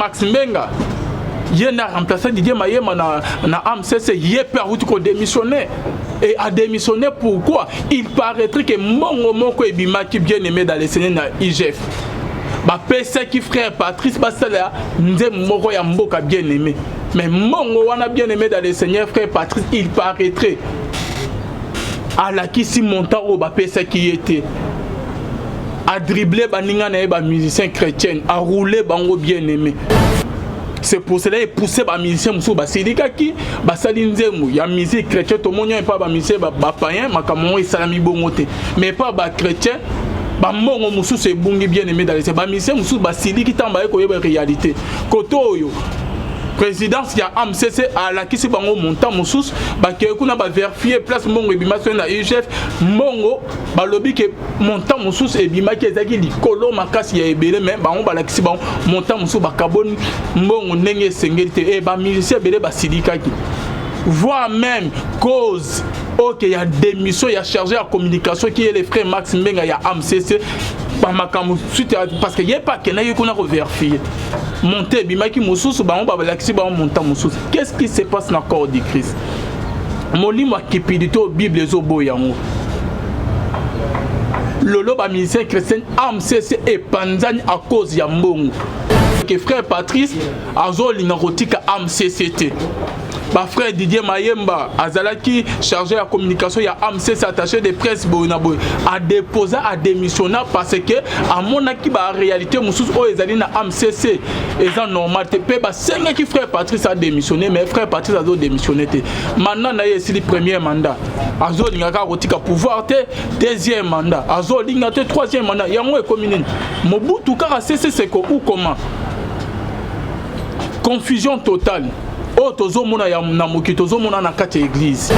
Max Mbenga il a remplacé Didier Mayema na AMCC, il est perdu qu'on démissionner. Et a démissionné pourquoi? Il paraîtrait que Mongo Moko et Bima qui bien aimé dans les scènes dans IGF. Bah PC qui frère Patrice Basala, Nze Moko ya Mboka bien aimé. Mais Mongo on a bien aimé dans les seigneurs frère Patrice, il paraîtrait à la qui si montant au bah PC qui était à dribbler baninga na ba musicien chrétien, à rouler bango bien aimé. C'est pour cela et pousser les musiciens musu basilika ki basali nzemu ya musique chrétien to monyo pas ba musicien ba païen makamon isalami bongote mais pas ba chrétien ba mongo musu c'est bungi bien aimé dans les ba musicien musu basiliki tamba ko yeba réalité koto yo présidence ya AMCC à la kisi bango montant musus ba ke kuna ba vérifier place mongo ebimation na UGF mongo ba lobi ke montant musus ebima ke ezaki likolo makasi ya ebele mais bango ba la kisi bango montant musu ba carbone mongo ndenge sengeli et ba musicien bele ba silikaki voire même cause OK il y a démission il y a chargé à communication qui est les frères Max Mbenga ya AMCC parce que il y a pas que na yekuna ko vérifier monter bimaki mususu bango ba la kisi bango montant mususu qu'est-ce qui se passe dans le corps de Christ molimo akipidité au Bible ezobo yango lolo ba musicien chrétien AMCC et panzani à cause ya mbongo que frère Patrice azolinga rotika AMCCT ba frère Didier Mayemba azalaki chargé la communication ya AMCC attaché de presse bonaboy a déposé à démissionner parce que à mon aki ba réalité mususu o ezali na AMCC eza normal te pe ba senga ki frère Patrice a démissionné mais frère Patrice a démissionné te maintenant na yesi le premier mandat azo lingaka rotika pouvoir te deuxième mandat azo lingate troisième mandat yango e commune Mobutu kaka c'est ou comment confusion totale. Oh, tozo mona ya namuki tozo mona na kati église.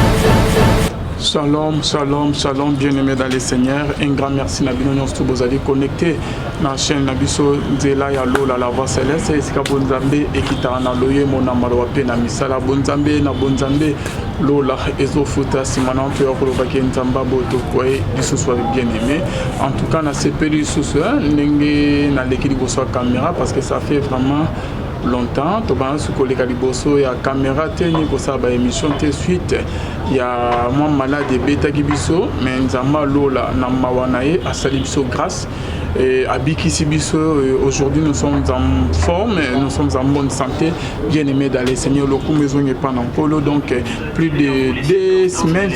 Shalom, shalom, shalom, bien-aimés dans les seigneurs. Un grand merci na bino nyonso bozali connecté na chaîne na biso nzela ya lola la voix céleste esika bonzambe ekitana na loye mona malowa pe na misala bonzambe na bonzambe lola ezofuta simana mpe okoloba ke nzamba boto koye lisusu bien-aimé. En tout cas na sepeli lisusu ndenge na leki liboso ya caméra parce que ça fait vraiment longtemps to ba su koleka liboso ya caméra teni ko sa ba émission te suite ya moi malade beta gibiso mais nzamba lola na mawanae asali biso grâce et Abiki Sibiso aujourd'hui nous sommes en forme, nous sommes en bonne santé, bien aimés dans les seigneurs locaux maison et pas en polo donc plus de 2 semaines,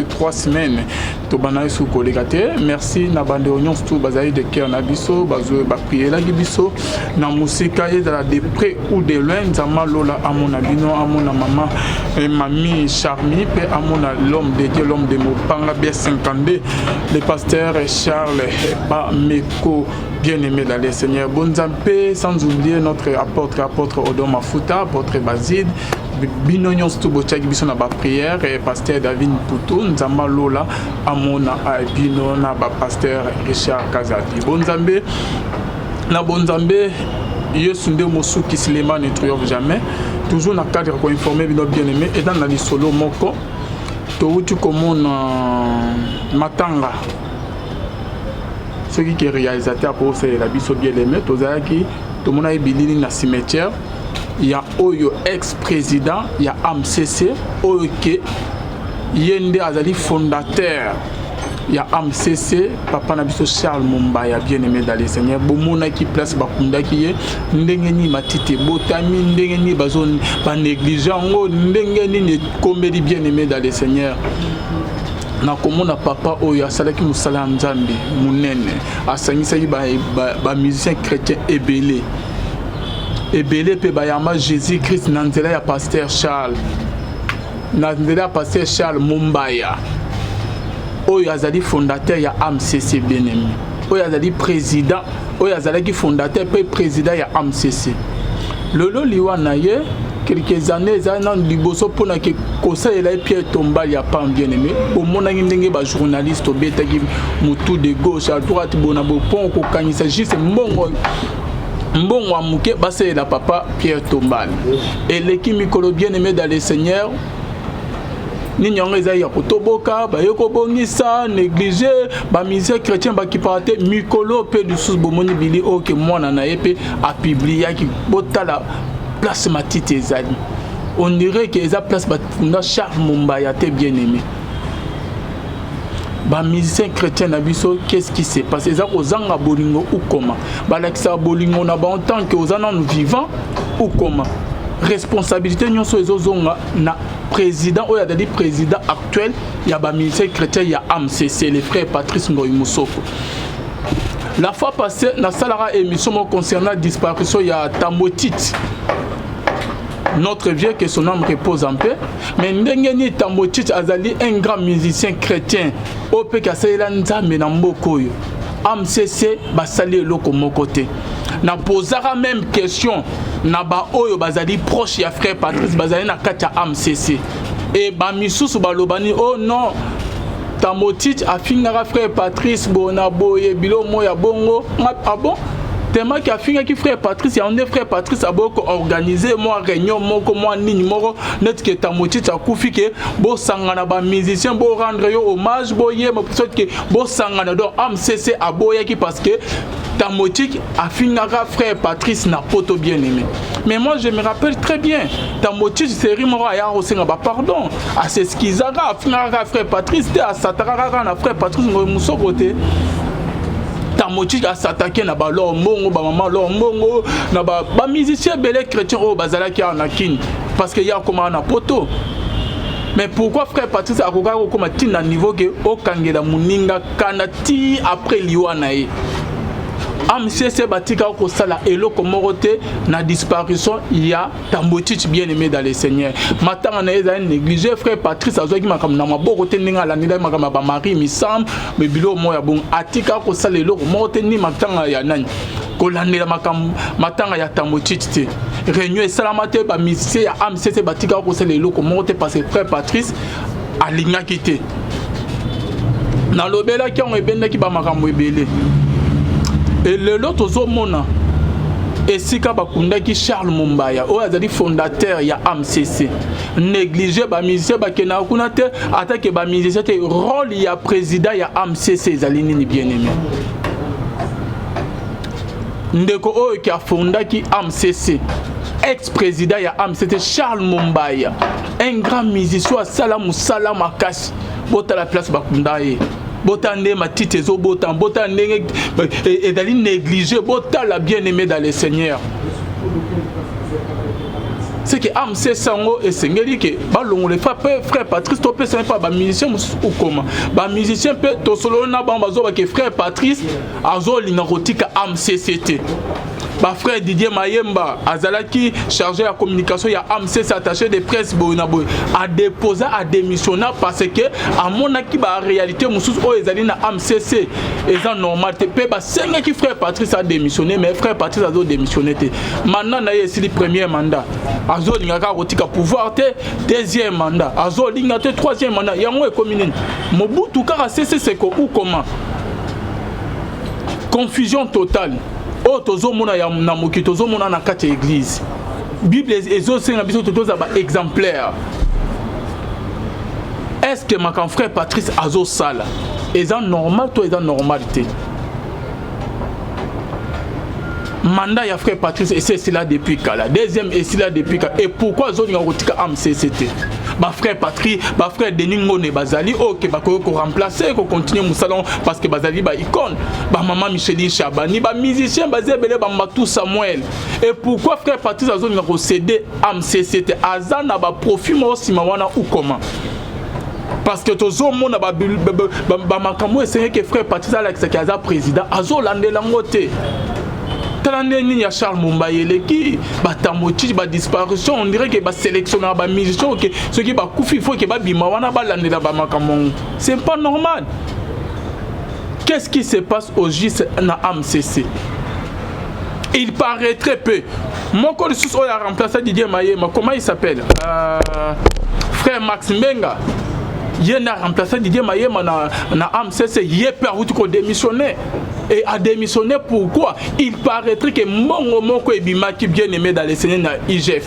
3 semaines Tobana sous collégate. Merci na bande oignon tout bazaï de cœur na biso bazo ba prier la biso na musika et de près ou de loin nzama lola à mon abino à mon maman et mamie Charmy pe à mon l'homme de Dieu l'homme de Mopanga bien 52 le pasteur Charles ba Meko bien-aimé dans les seigneurs bonzampe sans oublier notre apôtre Odom Mafuta apôtre Basile binonyon stubochaki biso na ba prière et pasteur David Poutou nzamba lola amona bino na ba pasteur Richard Kazati bonzambe na bonzambe Yesu nde mosuki Silema ne triomphe jamais toujours na cadre ko informer bino bien-aimé et dans la solo moko to tu commune matanga ce qui est réalisateur pour faire la biso bien-aimé tozaki to mona ebilini na cimetière il y a Oyo ex-président, il y a AMCC, Oyo Yende Azali fondateur, il y a AMCC, Papa Nabiso Charles Mumbaya, bien-aimé dans les seigneurs, Bomona qui place Bakunda qui est, Ndengeni Matite, Botami, Ndengeni Bazon, pas négligent, Ndengeni ne comédie bien-aimé dans les seigneurs. Na komona papa Oyo asalaki musala nzambe munene asangisaki ba musicien chrétien ebele ebele pe bayama Jésus Christ nanzela ya pasteur Charles nanzela ya pasteur Charles Mumbaya Oyo azali fondateur ya AMCC bien-aimé Oyo azali président Oyo azalaki fondateur pe président ya AMCC lolo liwa na ye quelques années dans liboso pona ke kosa ela Pierre Tombal ya pas bien-aimé au mona ndenge ba journaliste obeta ki mutu de gauche à droite bona bo pon ko kanisa juste mbongo amuke base la papa Pierre Tombal et l'équipe mikolo bien-aimé dans les seigneurs ni nyanga eza ya kotoboka ba yeko bongisa négliger ba musicien chrétien ba ki parate mikolo pe du sous bomoni bili oke mwana na yepe a publier ki botala place matite ezali. On dirait que eza place ba funda Charles Mumbaya te bien aimé. Ba musicien chrétien na biso qu'est-ce qui s'est passé? Eza kozanga bolingo ou comment? Ba lakisa bolingo na ba en tant que ozana nous vivants ou comment? Responsabilité nyonso ezozonga na président ou ya dit président actuel ya ba musicien chrétien ya AMCC le frère Patrice Ngoyi Moussoko. La fois passée na salara émission concernant disparition ya Tambotite. Notre vieux que son âme repose en paix. Mais Ndengeni Tambotite azali un grand musicien chrétien. Ope kasela nzambe na mboko yo. AMCC basali eloko mokote. Na posera même question na ba oyo bazali proche ya frère Patrice bazali na kati ya AMCC. Et ba misusu balobani oh non Tambotite afingaka frère Patrice bona boye bilo moya bongo. Ah bon? Tellement qu'il a fini qui frère Patrice, il y a un frère Patrice a beaucoup organisé moi réunion moko moi nigne moko net que Tambotite a koufi que bo sangana ba musicien bo rendre yo hommage bo yé mo peut que bo sangana donc AMCC a boya qui parce que Tambotite a fini frère Patrice n'a pas tout bien aimé. Mais moi je me rappelle très bien Tambotite série moko ya osenga ba pardon à c'est ce qu'ils a fini frère Patrice te a satara na frère Patrice Ngoyi Moussoko te. Tambotite a s'attaquer na ba lo mbongo ba maman lo mbongo na ba musicien belé chrétien o bazala ki na kin parce que ya comme na poto. Mais pourquoi frère Patrice a koka ko ma tin na niveau que o kangela muninga kanati après liwana e AMCC batika ko sala eloko morote na disparition ya Tambotite bien aimé dans le Seigneur. Matanga na eza négligé frère Patrice azoki makam na maboko te ninga la nida makam ba Marie misam be bilo moya bon atika ko sala eloko morote ni matanga ya nani ko landela makam matanga ya Tambotite te. Réunion et salamate ba musicien ya AMCC batika ko sala eloko morote parce que frère Patrice alinga kité. Na lobela ki on ebenda ki ba makam ebele. Et le lot aux mona et si Kabakundaki Charles Mumbaya o azali fondateur ya AMCC négligé ba musicien ba kena kunate attaque ba musicien te rôle ya président ya AMCC zalini ni bien aimé ndeko o ki a fondaki AMCC ex-président ya AMCC Charles Mumbaya un grand musicien salamu salama kasi bota la place bakundaye botande matite zo botan botande et dali négligé botala bien-aimé dans le Seigneur. C'est que AMCC sango et sengeli que balongo le frère Patrice to pe pas ba musicien ou comment ba musicien pe to solo na ba bazo ba que frère Patrice azo linga rotika AMCC. Ba frère Didier Mayemba azalaki chargé la communication ya AMCC attaché de presse bonaboy a déposé à démissionner parce que à mon aki ba réalité mususu o ezali na AMCC eza normal te pe ba senga ki frère Patrice a démissionné mais frère Patrice a démissionné te maintenant na yesi le premier mandat azo lingaka rotika pouvoir te deuxième mandat azo lingate troisième mandat yango e commune Mobutu kaka CC ou comment confusion totale. Oh, tozo mona ya na moki tozo mona na kati église. Bible ezo senga biso tozo ba exemplaire. Est-ce que ma frère Patrice azo sala? Est-ce normal toi est normalité? Mandat ya frère Patrice et c'est là depuis Kala. Deuxième et c'est là depuis Kala. Et pourquoi zone nga rotika AMCC? Ba frère Patrice, ba frère Denis Ngone Bazali OK ba ko remplacer ko continuer mon salon parce que Bazali ba icône. Ba maman Micheline Chabani, ba musicien basé belé ba Matou Samuel. Et pourquoi frère Patrice a zone nga ko céder AMCC azana ba profit mo simawana ou comment? Parce que tozo mona ba makambo essayer que frère Patrice Alex qui a président azo landela ngote. Il y a Charles Mumbaya qui Tambotite ba disparition on dirait que ba sélectionner ba musicien que ce qui ba koufi faut que ba bimawana ba landela ba makambo c'est pas normal. Qu'est-ce qui se passe au GIS na AMCC? Il paraît très peu. Mon collègue a remplacé Didier Mayema, comment il s'appelle? Frère Max Mbenga. Il a remplacé Didier Mayema na AMCC, il est perdu qu'on démissionner. Et a démissionné pourquoi? Il paraîtrait que mon Moko Ebima qui bien aimé dans les Seigneurs na IGF.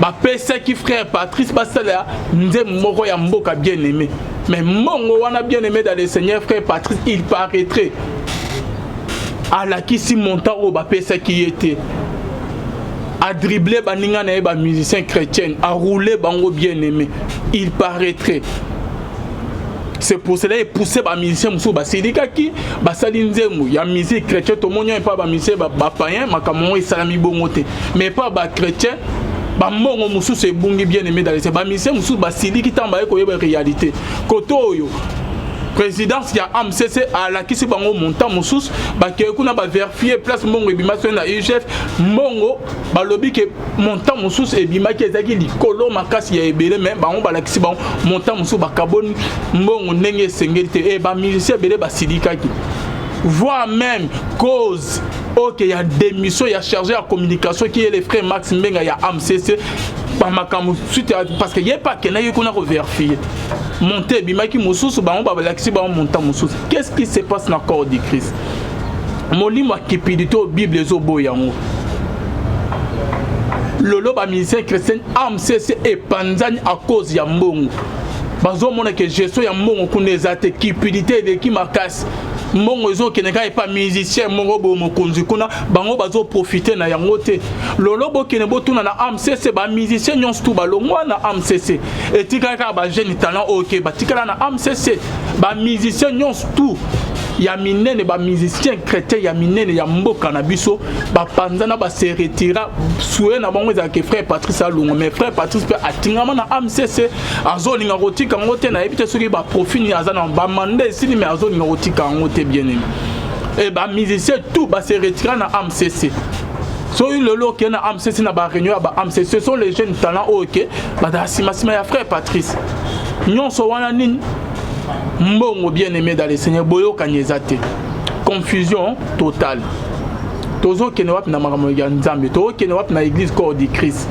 ba pesa qui frère Patrice basala nze moko ya mboka bien aimé mais mongo wana bien aimé dans le Seigneur frère Patrice il paraîtrait à la qui si montant au ba pesa qui était à dribbler baninga na ba musicien chrétien à rouler bango bien aimé il paraîtrait. C'est pour cela et pousser ba musicien musu ba silika ki ba salinzemu ya musique chrétien to monyo pas ba musicien ba païen makamon isalami bongote mais pas ba chrétien ba mongo musu se bungi bien aimé dans les ba musicien musu ba siliki tamba ko yeba réalité koto yo présidence ya AMCC à la kisi bango montant musus ba ke kuna ba vérifier place mongo ebimation na UGF mongo ba lobby ke montant musus ebimaki ezaki likolo makasi ya ebele mais bango ba la kisi bango montant musu ba carbone mongo ndenge sengeli et ba musicien belé ba silikaki voire même cause ok il y a démission il y a chargé à communication qui est les frères Max Mbenga ya AMCC parce que y a pas que n'a eu qu'on a revérifié monter bimaki mususu bango ba laxi ba montant mususu qu'est-ce qui se passe dans le corps de Christ molimo akipidité au Bible ezo boyango lolo ba musicien chrétien AMCC et panzani à cause ya mbongo bazo mona que gestion ya mbongo kuneza te kipidité de ki makasi mongo ezo keneka pas musicien mongo bo mokonzi kuna bango bazo profiter na yango te lolo bo kene bo tuna na AMCC ba musicien nyonso tu ba longwa na AMCC etika ka ba jeune talent OK ba tikala na AMCC ba musicien nyonso tu ya minene ba musicien chrétien ya minene ya mboka na biso ba panzana ba se retira soué na bango za ke frère Patrice Alungo mais frère Patrice pe atingama na AMCC azolinga rotika ngote na ebite soki ba profit ni azana ba mande sini mais azolinga rotika ngote bien aimé et ba musicien tout ba se retira na AMCC so le lo qui na AMCC na ba réunion ba AMCC ce sont les jeunes talents OK ba da sima ya frère Patrice nyonso wana nini mbongo bien aimé dans le Seigneur boyo kanyezate confusion totale tozo kene wap na makambo ya nzambe to kene wap na église corps de Christ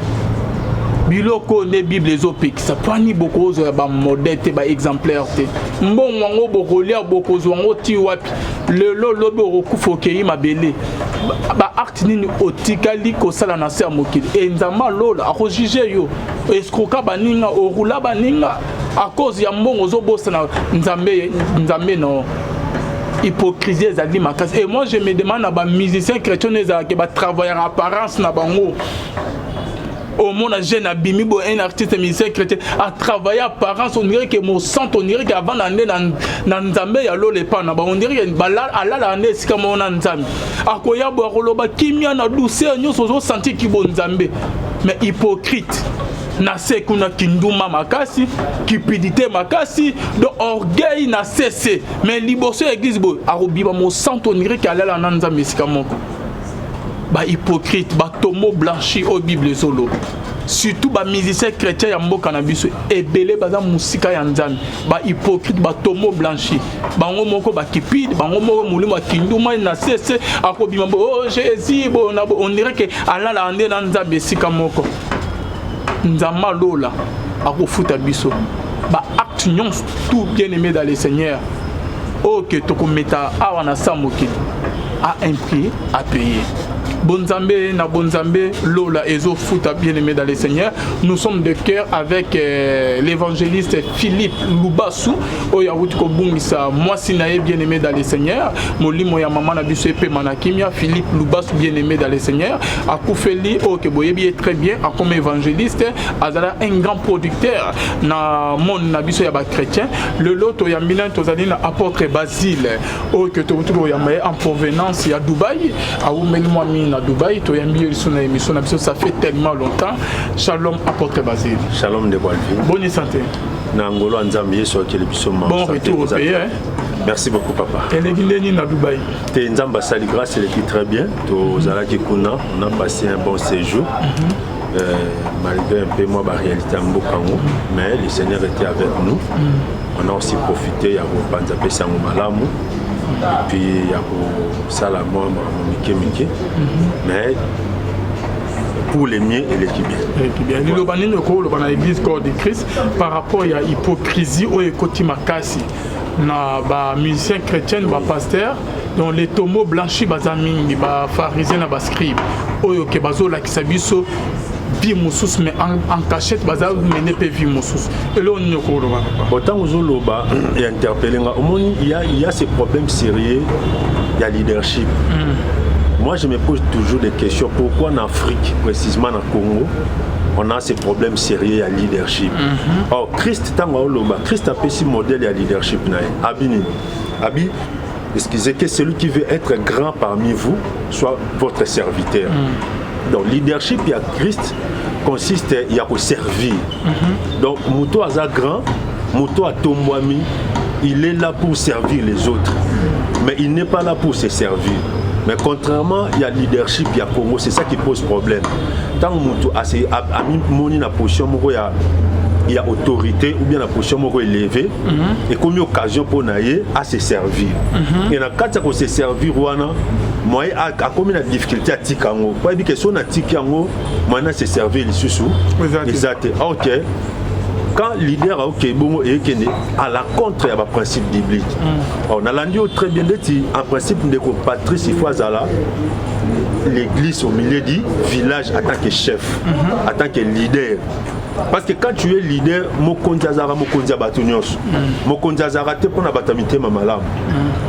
biloko ne bible ezopik ça pani beaucoup ba modèle ba exemplaire te mbongo ngo bokolia bokozo ngo ti wapi le lobe okufa okei mabele ba acte nini otikali ko sala na se mokili e nzamba lola ako juger yo escroka baninga orula baninga à cause ya mbongo zobosa na nzambe no hypocrisie ezali makasi et moi je me demande à ba musicien chrétien ezalaki ba travailler en apparence na bango au monde jeune abimi bo un artiste musicien chrétien a travaillé apparence on dirait que mon sang on dirait qu'avant d'aller dans nzambe ya lole pa na ba on dirait que bala ala ane sika mona nzambe akoya bo roloba kimia na douceur nyoso zo sentir ki bo nzambe mais hypocrite na se kuna kinduma makasi cupidité makasi de orgueil na cessé mais liboso église bo arobiba mo sang on dirait qu'ala na nzambe sika moko ba hypocrite ba tomo blanchi au Bible solo surtout ba musicien chrétien ya mboka na biso ebele baza musika ya nzambe ba hypocrite ba tomo blanchi bango moko ba kipide bango moko mulimo kinduma na cesse akobima oh Jésus bon on dirait que alala ande na nzambe sika moko nzamba lola akofuta biso ba acte nyonso tout bien aimé dans le Seigneur OK tokometa awa na samoki a un prix à payer. Bonzambe na bonzambe lola ezo futa bien aimé dans le Seigneur. Nous sommes de cœur avec l'évangéliste Philippe Lubasu oya wutiko bungisa mwasi na bien aimé dans le Seigneur. Molimo ya mama na biso epe manakimia Philippe Lubasu bien aimé dans le Seigneur. Akufeli OK boyebi très bien comme évangéliste azala un grand producteur na monde na biso ya ba chrétien. Le loto ya milan tozali na apôtre Basile OK to wutiko ya en provenance ya Dubaï a umeli moi à Dubaï, tu as mis sur une émission, ça fait tellement longtemps. Shalom, apôtre Basile. Shalom de Boalvi. Bonne santé. Nangolo Nzambié sur télévision. Bon retour au pays. Merci beaucoup, papa. Et les Guinéens à Dubaï. T'es Nzamba Sali grâce, elle est très bien. On a passé un bon séjour. Malgré un peu moins la réalité en Bokango, mais le Seigneur était avec nous. On a aussi profité, il y a un Panzapé Sangomalamu. Et puis il y a ça la moi mais pour les miens et les bien. Le banni ne coule dans l'église corps de Christ par rapport à l'hypocrisie au écoti makasi na ba musicien chrétien ba pasteur dont les tomos blanchis bazaming ba pharisien na ba scribe oyo ke bazo la kisabiso vie moussus mais en cachette baza mener pe vie moussus et là on ne ko loba autant aux loba et interpeller il y a ces problèmes sérieux, il y a leadership. Moi je me pose toujours des questions, pourquoi en Afrique, précisément en Congo, on a ces problèmes sérieux à leadership. Or Christ tango loba, Christ a fait ce modèle à leadership Abi, excusez que celui qui veut être grand parmi vous soit votre serviteur. Donc leadership il y a Christ consiste il y a pour servir. Donc Mouto Aza grand, Mouto Atomwami, il est là pour servir les autres. Mais il n'est pas là pour se servir. Mais contrairement, il y a leadership, il y a Congo, c'est ça qui pose problème. Tant que a mis la position, il y a autorité ou bien la position élevée, et comme il y a occasion pour naïe à se servir. Et dans le cas de se servir, moi, a comme une difficulté à Tikango. Pas dire que si on a Tikango, moi, se servir les sous. Exact. Ok. Quand le leader a à la contre il y a un principe biblique. On a l'endu très bien dit en principe de Patrice il faut l'église au milieu du village en tant que chef, en tant que leader. Parce que quand tu es leader, mokonzi azara mokonzi abatunios. Mokonzi azara te pona batamite mamalam.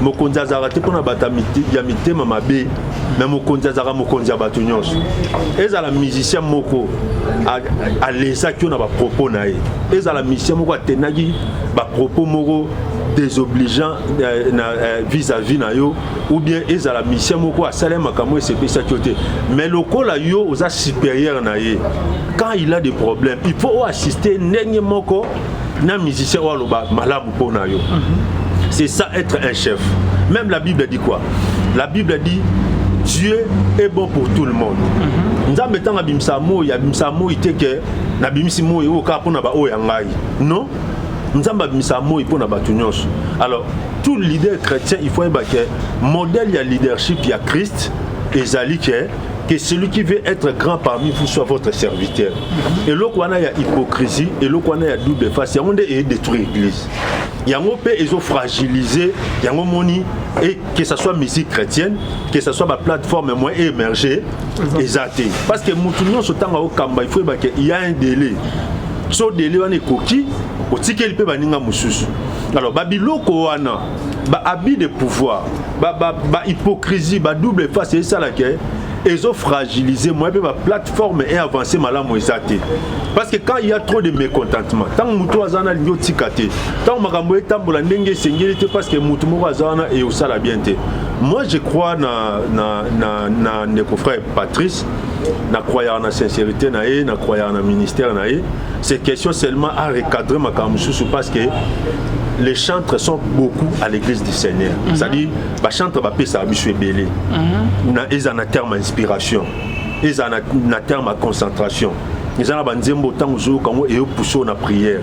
Mokonzi azara te pona batamite yamite mamabe. Mais mokonzi azara mokonzi abatunios. Et à la musicien moko à l'esa qui on a ba propos naé. Et à la musicien moko tenagi ba propos moko désobligeant vis-à-vis na yo ou bien ils à la mission moko à salem makamo et c'est ça côté mais le col a yo aux supérieurs na ye quand il a des problèmes il faut assister nenye moko na musicien ou aloba malamu po na yo. C'est ça être un chef. Même la Bible dit quoi? La Bible dit Dieu est bon pour tout le monde. Nzambe tanga bimsamo ya bimsamo iteke na bimsimo yo ka pona ba o ya ngai. Non? Alors, tout leader chrétien, il faut que modèle, il y a leadership, il y a Christ, et Zali que celui qui veut être grand parmi vous soit votre serviteur. Et là, il y a hypocrisie, et là, il y a double face. Il y a détruire l'église. Il y a un peu ils ont fragilisé, il y a un moni, et que ce soit musique chrétienne, que ce soit ma plateforme moins émergée, exacté. Parce que Moutounion, ce temps au Kamba, il faut qu'il y a un délai. So délai on est coquille au ticket il peut baninga mususu. Alors babiloko wana ba abus de pouvoir ba hypocrisie ba double face c'est ça là que ils ont fragilisé moi ma plateforme et avancé malamu ezate. Parce que quand il y a trop de mécontentement tant muto azana lingo tikate tant makambo etambola ndenge sengeli parce que muto moko azana et osala bien te. Moi je crois na neko frère Patrice na croyant en la sincérité na croyant en le ministère c'est question seulement à recadrer ma kamususu parce que les chantres sont beaucoup à l'église du Seigneur. C'est-à-dire ba chantre ba pesa bisu belé. Ils en a terme inspiration. Ils en a terme concentration. Ils en a banzembo tant zo quand et pousser na prière.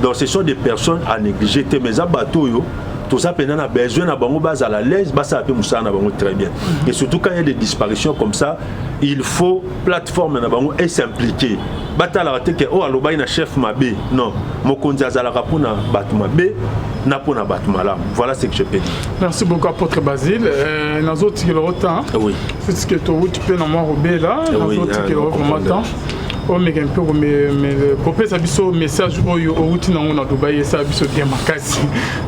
Donc ce sont des personnes à négliger mais abato yo tout ça pendant a besoin na bango base à la l'aise ba ça peut musa na bango très bien. Et surtout quand il y a des disparitions comme ça, il faut plateforme na bango et s'impliquer. Batala raté que oh aloba ina chef mabe non mokonzi azala rapona batuma be na pona batuma là. Voilà ce que je peux dire. Merci beaucoup apôtre Basile. Nazo tikelo temps. Oui. C'est ce que tu peux normalement rober là, nazo tikelo vraiment temps. Oh mais un peu mais popé ça biso message oyo outi na ngona Dubaï ça biso bien makasi.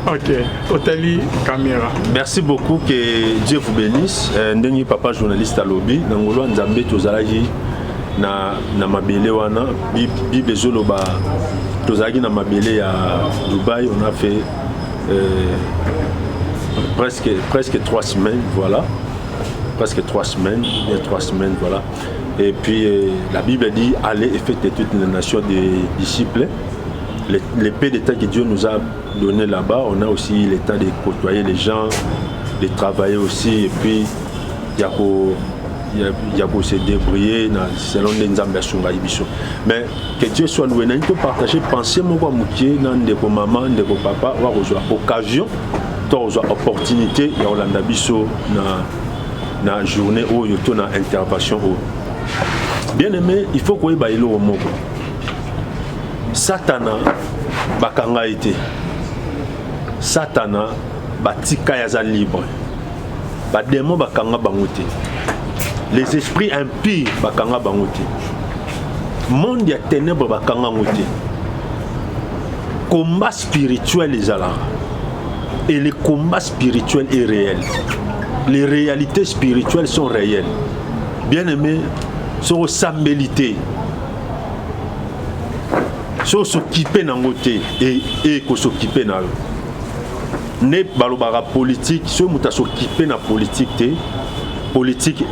OK, Otali caméra. Merci beaucoup, que Dieu vous bénisse. Ndeni papa journaliste à lobby ngolo nzambe tozalaki na mabele wana bible zoloba tozalaki na mabele ya Dubaï, on a fait presque 3 semaines, voilà. Presque 3 semaines, voilà. Et puis la Bible dit allez et faites toutes les nations des disciples. L'épée d'État que Dieu nous a donné là-bas, on a aussi l'état de côtoyer les gens, de travailler aussi, et puis il y a pour se débrouiller selon les nzambe sunga ibiso. Mais que Dieu soit loué, nous peut partager pensez moi mukie na ndeko maman, ndeko papa, wa rejoa occasion, to opportunité ya olanda biso na journée où il y a une intervention. Bien aimé, il faut qu'on ait au mot. Satana bakanga été. Satana batika yaza libre. Ba démon bakanga bangote. Les esprits impurs bakanga bangote. monde ya ténèbre bakanga ngote. Combat spirituel est là. Et le combat spirituel est réel. Les réalités spirituelles sont réelles. Bien aimé, sont sambélité. Sont s'occuper dans côté et qu'on s'occuper dans ne balobara politique, ceux qui s'occuper dans politique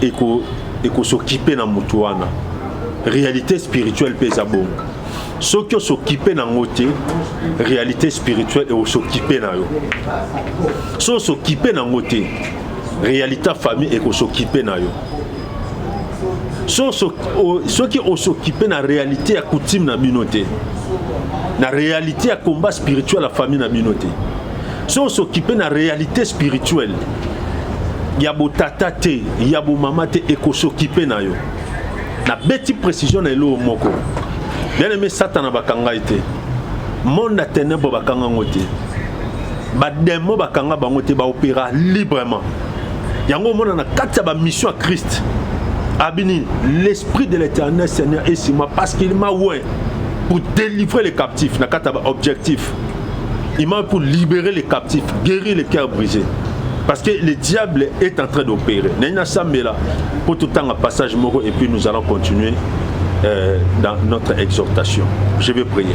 et qu'on s'occuper dans mutuana. Réalité spirituelle pèse bon. Ceux qui s'occupent dans côté, réalité spirituelle et s'occuper dans eux. Ceux qui s'occupent dans côté, réalité famille et qu'on s'occuper dans eux. Ceux qui s'occupent dans la réalité à coutume dans la communauté. La réalité à combat spirituel à la famille dans la communauté. Ceux qui s'occupent dans la réalité spirituelle. Il y a des tata, il y a des maman et qu'on s'occupe dans eux. La bête précision est là au moko. Bien aimé Satan a bakanga été. Monde a ténèbres bakanga ngote. Ba démon bakanga bangote ba opéra librement. Yango monde na kati ba mission à Christ. Abini, l'esprit de l'Éternel Seigneur est sur moi parce qu'il m'a oué pour délivrer les captifs. Na kati ba objectif. Il m'a pour libérer les captifs, guérir les cœurs brisés. Parce que le diable est en train d'opérer. Nena Samela pour tout temps un passage moro et puis nous allons continuer dans notre exhortation. Je vais prier.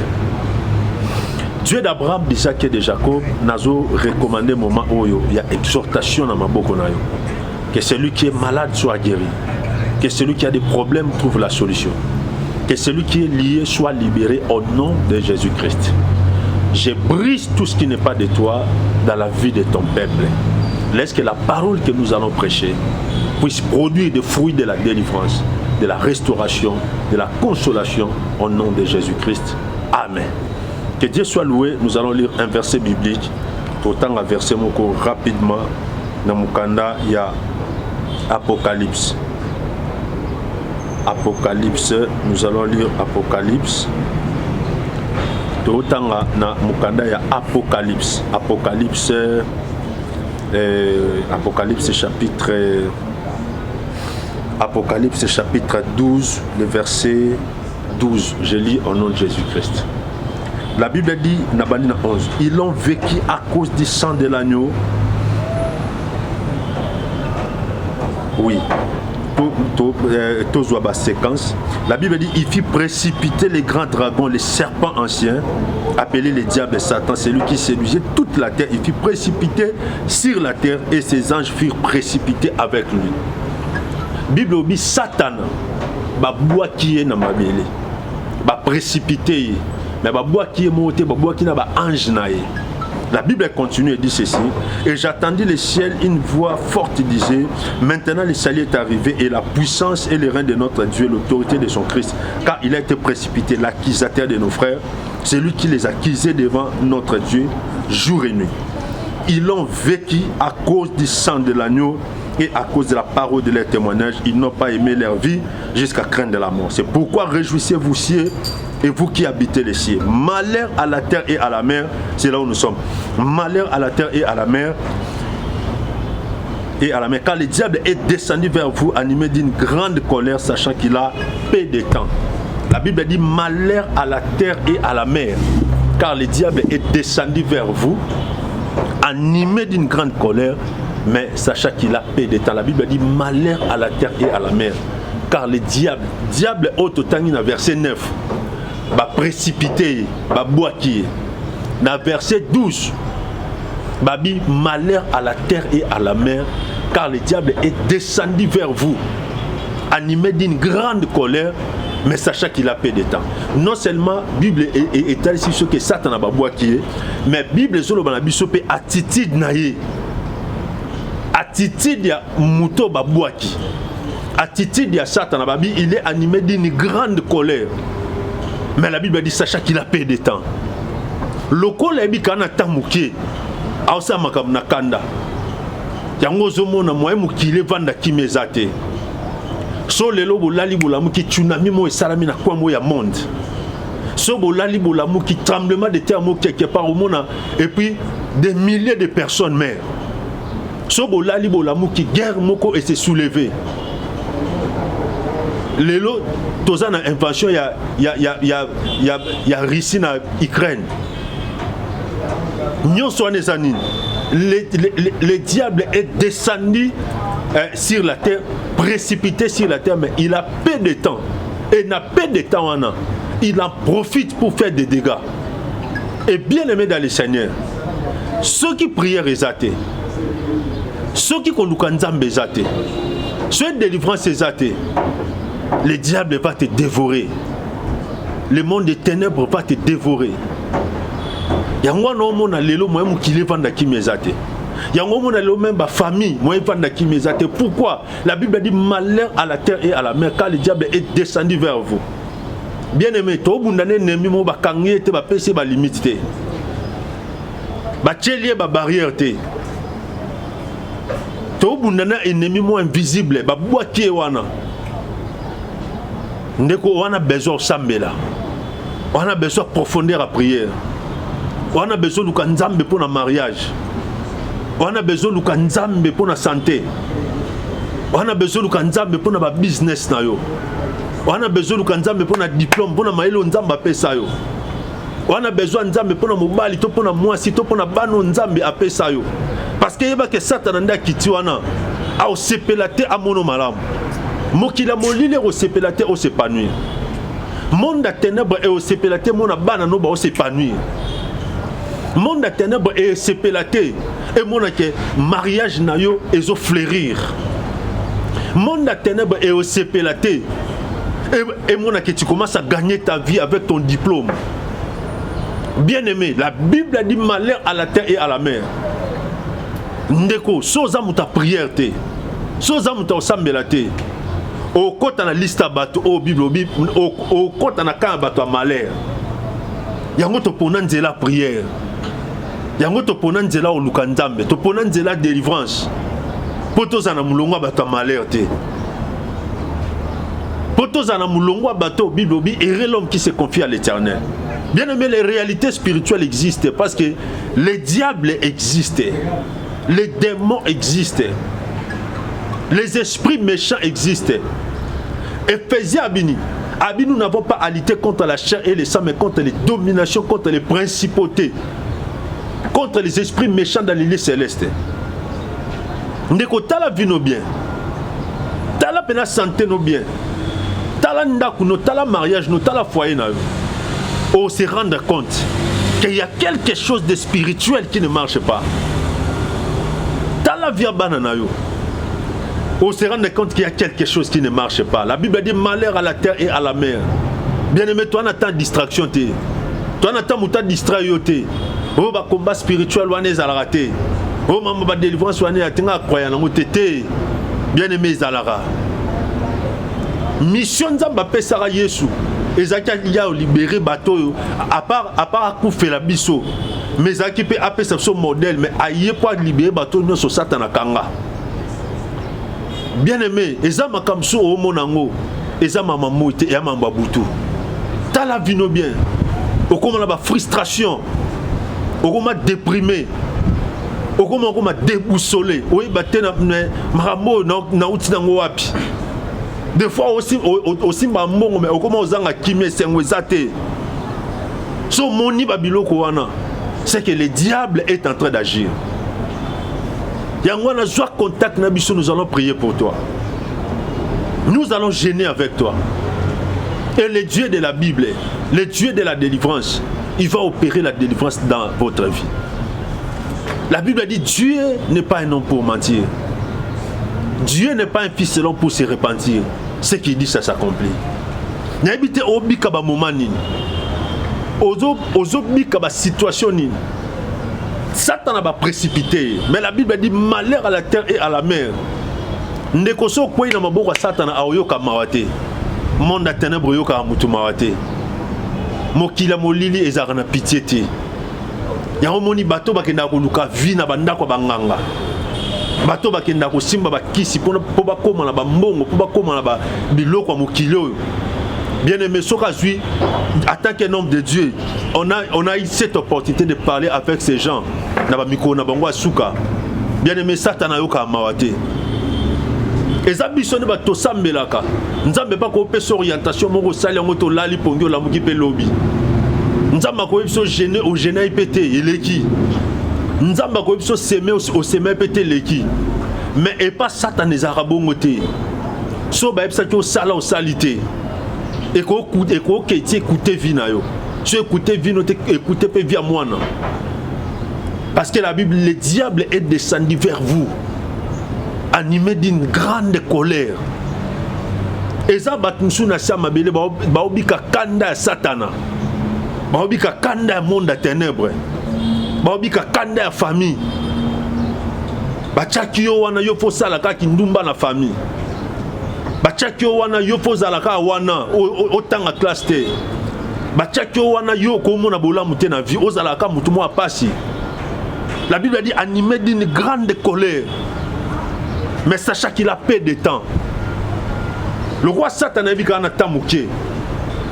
Dieu d'Abraham, d'Isaac et de Jacob, nazo recommandé moment où il y a exhortation dans ma bouche. Que celui qui est malade soit guéri. Que celui qui a des problèmes trouve la solution. Que celui qui est lié soit libéré au nom de Jésus-Christ. Je brise tout ce qui n'est pas de toi dans la vie de ton peuple. Laisse que la parole que nous allons prêcher puisse produire des fruits de la délivrance, de la restauration, de la consolation au nom de Jésus-Christ. Amen. Que Dieu soit loué. Nous allons lire un verset biblique. Autant un verset rapidement. Dans Mukanda, il y a Apocalypse. Apocalypse. Nous allons lire Apocalypse. Autant dans Mukanda, il y a Apocalypse. Apocalypse. Apocalypse chapitre 12, le verset 12. Je lis au nom de Jésus-Christ. La Bible dit, Nabali 11, ils ont vécu à cause du sang de l'agneau. Oui. Séquence. La Bible dit, il fit précipiter les grands dragons, les serpents anciens, appelés les diables et Satan, celui qui séduisait toute la terre. Il fit précipiter sur la terre et ses anges furent précipités avec lui. Bible dit, Satan, baboua qui est dans ma belle, ba précipité, mais baboua qui est monté, baboua qui n'a pas ange naïe. La Bible continue et dit ceci. Et j'attendis le ciel, une voix forte disait, maintenant le salut est arrivé et la puissance et le règne de notre Dieu, l'autorité de son Christ, car il a été précipité, l'accusateur de nos frères, celui qui les accusait devant notre Dieu jour et nuit. Ils ont vécu à cause du sang de l'agneau et à cause de la parole de leur témoignage. Ils n'ont pas aimé leur vie jusqu'à craindre de la mort. C'est pourquoi réjouissez-vous cieux et vous qui habitez les cieux. Malheur à la terre et à la mer, c'est là où nous sommes. Malheur à la terre et à la mer. Et à la mer, car le diable est descendu vers vous, animé d'une grande colère, sachant qu'il a peu de temps. La Bible dit malheur à la terre et à la mer, car le diable est descendu vers vous, animé d'une grande colère, mais sachant qu'il a peu de temps. La Bible dit malheur à la terre et à la mer, car le diable au total, verset 9, va précipiter, va boiter. Dans verset 12, Babi, malheur à la terre et à la mer, car le diable est descendu vers vous, animé d'une grande colère, mais sachant qu'il a peu de temps. Non seulement la Bible est ici sur que Satan a boité, mais la Bible est sur attitude naïe. Attitude ya muto babouaki. Attitude ya Satan na babi, il est animé d'une grande colère. Mais la Bible dit sachant qu'il a peu de temps. Le colère bi kana tamuke. Aosa makam nakanda. Yango zomo na moye mukile vanda kimezate. So lelo bolali bolamu ki tsunami mo esalami na kwa mo ya monde. So bolali bolamu ki tremblement de terre mo quelque part au monde et puis des milliers de personnes meurent. So bolali bolamu ki guerre moko et s'est soulevé. lelo toza na invasion ya Russie na Ukraine. Nyonso wana eza nini? Le diable est descendu sur la terre, précipité sur la terre, mais il a peu de temps. Et n'a peu de temps wana, il en profite pour faire des dégâts. Et bien aimé dans le Seigneur, ceux qui prièrent exaté, ceux qui koluka nzambe exaté, ceux de délivrance exaté, le diable va te dévorer. Le monde des ténèbres va te dévorer. Yango no mona lelo moye mukile vanda kimezate. Yango mona lelo même ba famille moye vanda kimezate. Pourquoi? La Bible dit malheur à la terre et à la mer car le diable est descendu vers vous. Bien-aimé, to bundane nemi mo ba kangi te ba pese ba limite te. Ba tchelie ba barrière te. To bundana ennemi mo invisible ba boakie wana. Ndeko wana besoin sambela. On a besoin de profondeur à prière. On a besoin de nzambe pour le mariage. On a besoin de nzambe pour la santé. On a besoin de nzambe pour le business na yo. On a besoin de nzambe pour le diplôme, pour le maïlo nzamba pesa yo. On a besoin de nzambe pour le mobile, pour le moisi, pour le bano nzambe a pesa yo. Parce que yeba que Satan anda kitiwana a au sepelate a mono malam. Mokila molile au sepelate au s'épanouir. Monde à ténèbres et au sepelate mon abana no ba au s'épanouir. Monde à ténèbres et sepelaté et mon mariage na yo et au fleurir. Monde à ténèbres et au sepelaté et mon que tu commences à gagner ta vie avec ton diplôme. Bien aimé, la Bible a dit malheur à la terre et à la mer. Ndeko, soza muta prière te. Soza muta osambelate. Au côté na liste bateau au Bible au côté na ka bateau à malheur. Yango to pona nzela prière. Yango to pona nzela o lukanzambe, to pona nzela délivrance. Poto za na mulongo bateau à malheur te. Poto za na mulongo bateau Bible et l'homme qui se confie à l'Éternel. Bien aimé, les réalités spirituelles existent parce que les diables existent. Les démons existent. Les esprits méchants existent. Éphésiens Abini, nous n'avons pas à lutter contre la chair et le sang, mais contre les dominations, contre les principautés, contre les esprits méchants dans les lieux célestes. Ndeko tala vie no bien, tala pena santé no bien, tala ndaku no, tala mariage no, tala foyer na yo. On se rendre compte qu'il y a quelque chose de spirituel qui ne marche pas. Tala via banana yo. On se rend compte qu'il y a quelque chose qui ne marche pas. La Bible dit malheur à la terre et à la mer. Bien aimé, toi, on attend distraction. Toi, on attend mouta distraire. Oh, bah, combat spirituel, on est à la raté. Oh, maman, bah, délivrance, on est à la croyance. Bien aimé, Zalara. Mission Nzamba Pesara Yesu. Ezaki a libéré bateau. À part à couper la bisso. Mais Zaki peut appeler son modèle. Mais aïe, pas libérer bateau, non, sur Satan Kanga. Bien aimé, ezama kamso o monango, ezama mamoite et amamba butu. Ta la vie no bien. Okoma la ba frustration. Okoma déprimé. Okoma déboussolé. Oui batena maramo na uti nango wapi. Des fois aussi mbongo mais okoma ozanga kimé sengwezate. So moni babiloko wana. C'est que le diable est en train d'agir. Yangwana joie contact nabiso, nous allons prier pour toi. Nous allons gêner avec toi. Et le Dieu de la Bible, le Dieu de la délivrance, il va opérer la délivrance dans votre vie. La Bible dit Dieu n'est pas un homme pour mentir. Dieu n'est pas un fils selon pour se repentir. Ce qu'il dit, ça s'accomplit. N'habitez au bikaba moment ni. Ozo bikaba situation ni. Satan a précipité, mais la Bible dit malheur à la terre et à la mer. Nekoso kwa ina maboko Satan a oyoka mawate. Monde à ténèbres yoka mutu mawate. Mokila molili ezara na pitié te. Ya omoni bato bakenda ko luka vi na banda ko banganga. Bato bakenda ko simba bakisi po ba koma na ba mbongo, po ba koma na ba biloko mokilo. Bien aimé, Sokazui, en tant qu'un homme de Dieu, on a eu cette opportunité de parler avec ces gens. Bien aimé, Satan a yoka mawate. eza biso ne bato sambelaka nzambe pa ko pesa orientation moko sali yango to lali pongi la muki pe lobi nzamba ko biso gêner au gêner pété eleki nzamba ko biso semer au semer pété leki mais et pas satan les arabons te so ba epsa ko sala au salité et ko keti écouter vina yo so écouter vino te écouter pe via moi non parce que la Bible le diable est descendu vers vous animé d'une grande colère. Et ça, Batmsuna Samabele, Baobika Kanda Satana, Baobika Kanda monde à ténèbres, Baobika Kanda famille, Bachakio wana yofo salaka kindumba na famille, Bachakio wana yofo zalaka wana otanga classe te, Bachakio wana yo komo na bola mute na vie, ozalaka mutumo apasi. La Bible a dit animé d'une grande colère. Mais sachant qu'il a peu de temps. Le roi Satan a vu qu'il y a un temps mouké.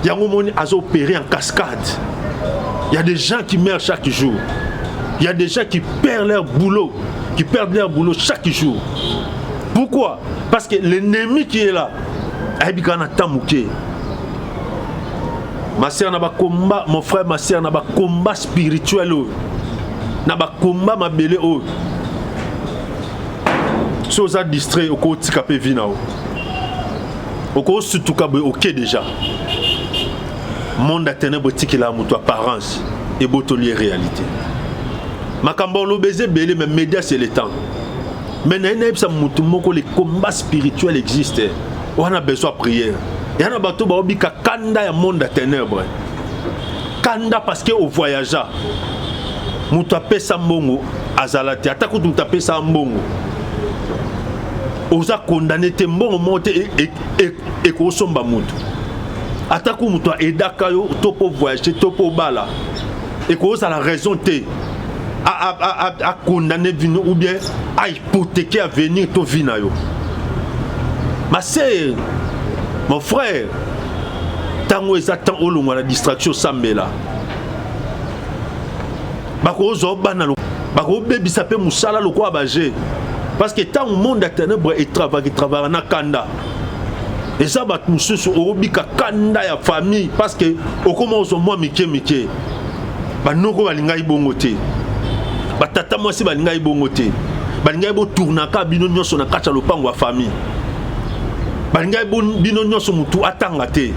Il y a un moment où il opéré en cascade. Il y a des gens qui meurent chaque jour. Il y a des gens qui perdent leur boulot. Qui perdent leur boulot chaque jour. Pourquoi? Parce que l'ennemi qui est là, il a vu qu'il y a un temps mouké. Ma soeur n'a pas combat, mon frère, ma soeur n'a pas combat spirituel. N'a pas combat ma belle. Si vous êtes distrait, vous pouvez vous faire vivre. Vous pouvez surtout ok déjà. Le monde a ténèbres qui est là, votre apparence et votre réalité. Ma cambo le baiser belé, mais médias c'est le temps. Mais les combats spirituels existent. On a besoin de prière. Il y a un bateau qui est kanda le monde à ténèbres. Kanda parce que au voyageur. Mutu apesa mbongo azalati atako mutu apesa mbongo oza condamné te mbongo monte et ko somba mutu atako mutu edaka yo topo voyager topo bala et ko za la raison te a condamné vino ou bien a hypothéquer à venir to vina yo. Ma sœur, mon frère, tango ezatan olonga la distraction sambela bako zobana lo bako bebisa pe musala lokwa baje parce que tant le monde a ténèbres et travaille na kanda et ça bat mususu obika kanda ya famille parce que au comment zo moi mike ba noko balinga ibongo te ba tata moi si balinga ibongo te balinga bo tourna ka bino nyoso na kacha lopango wa famille balinga bino nyoso mutu atanga te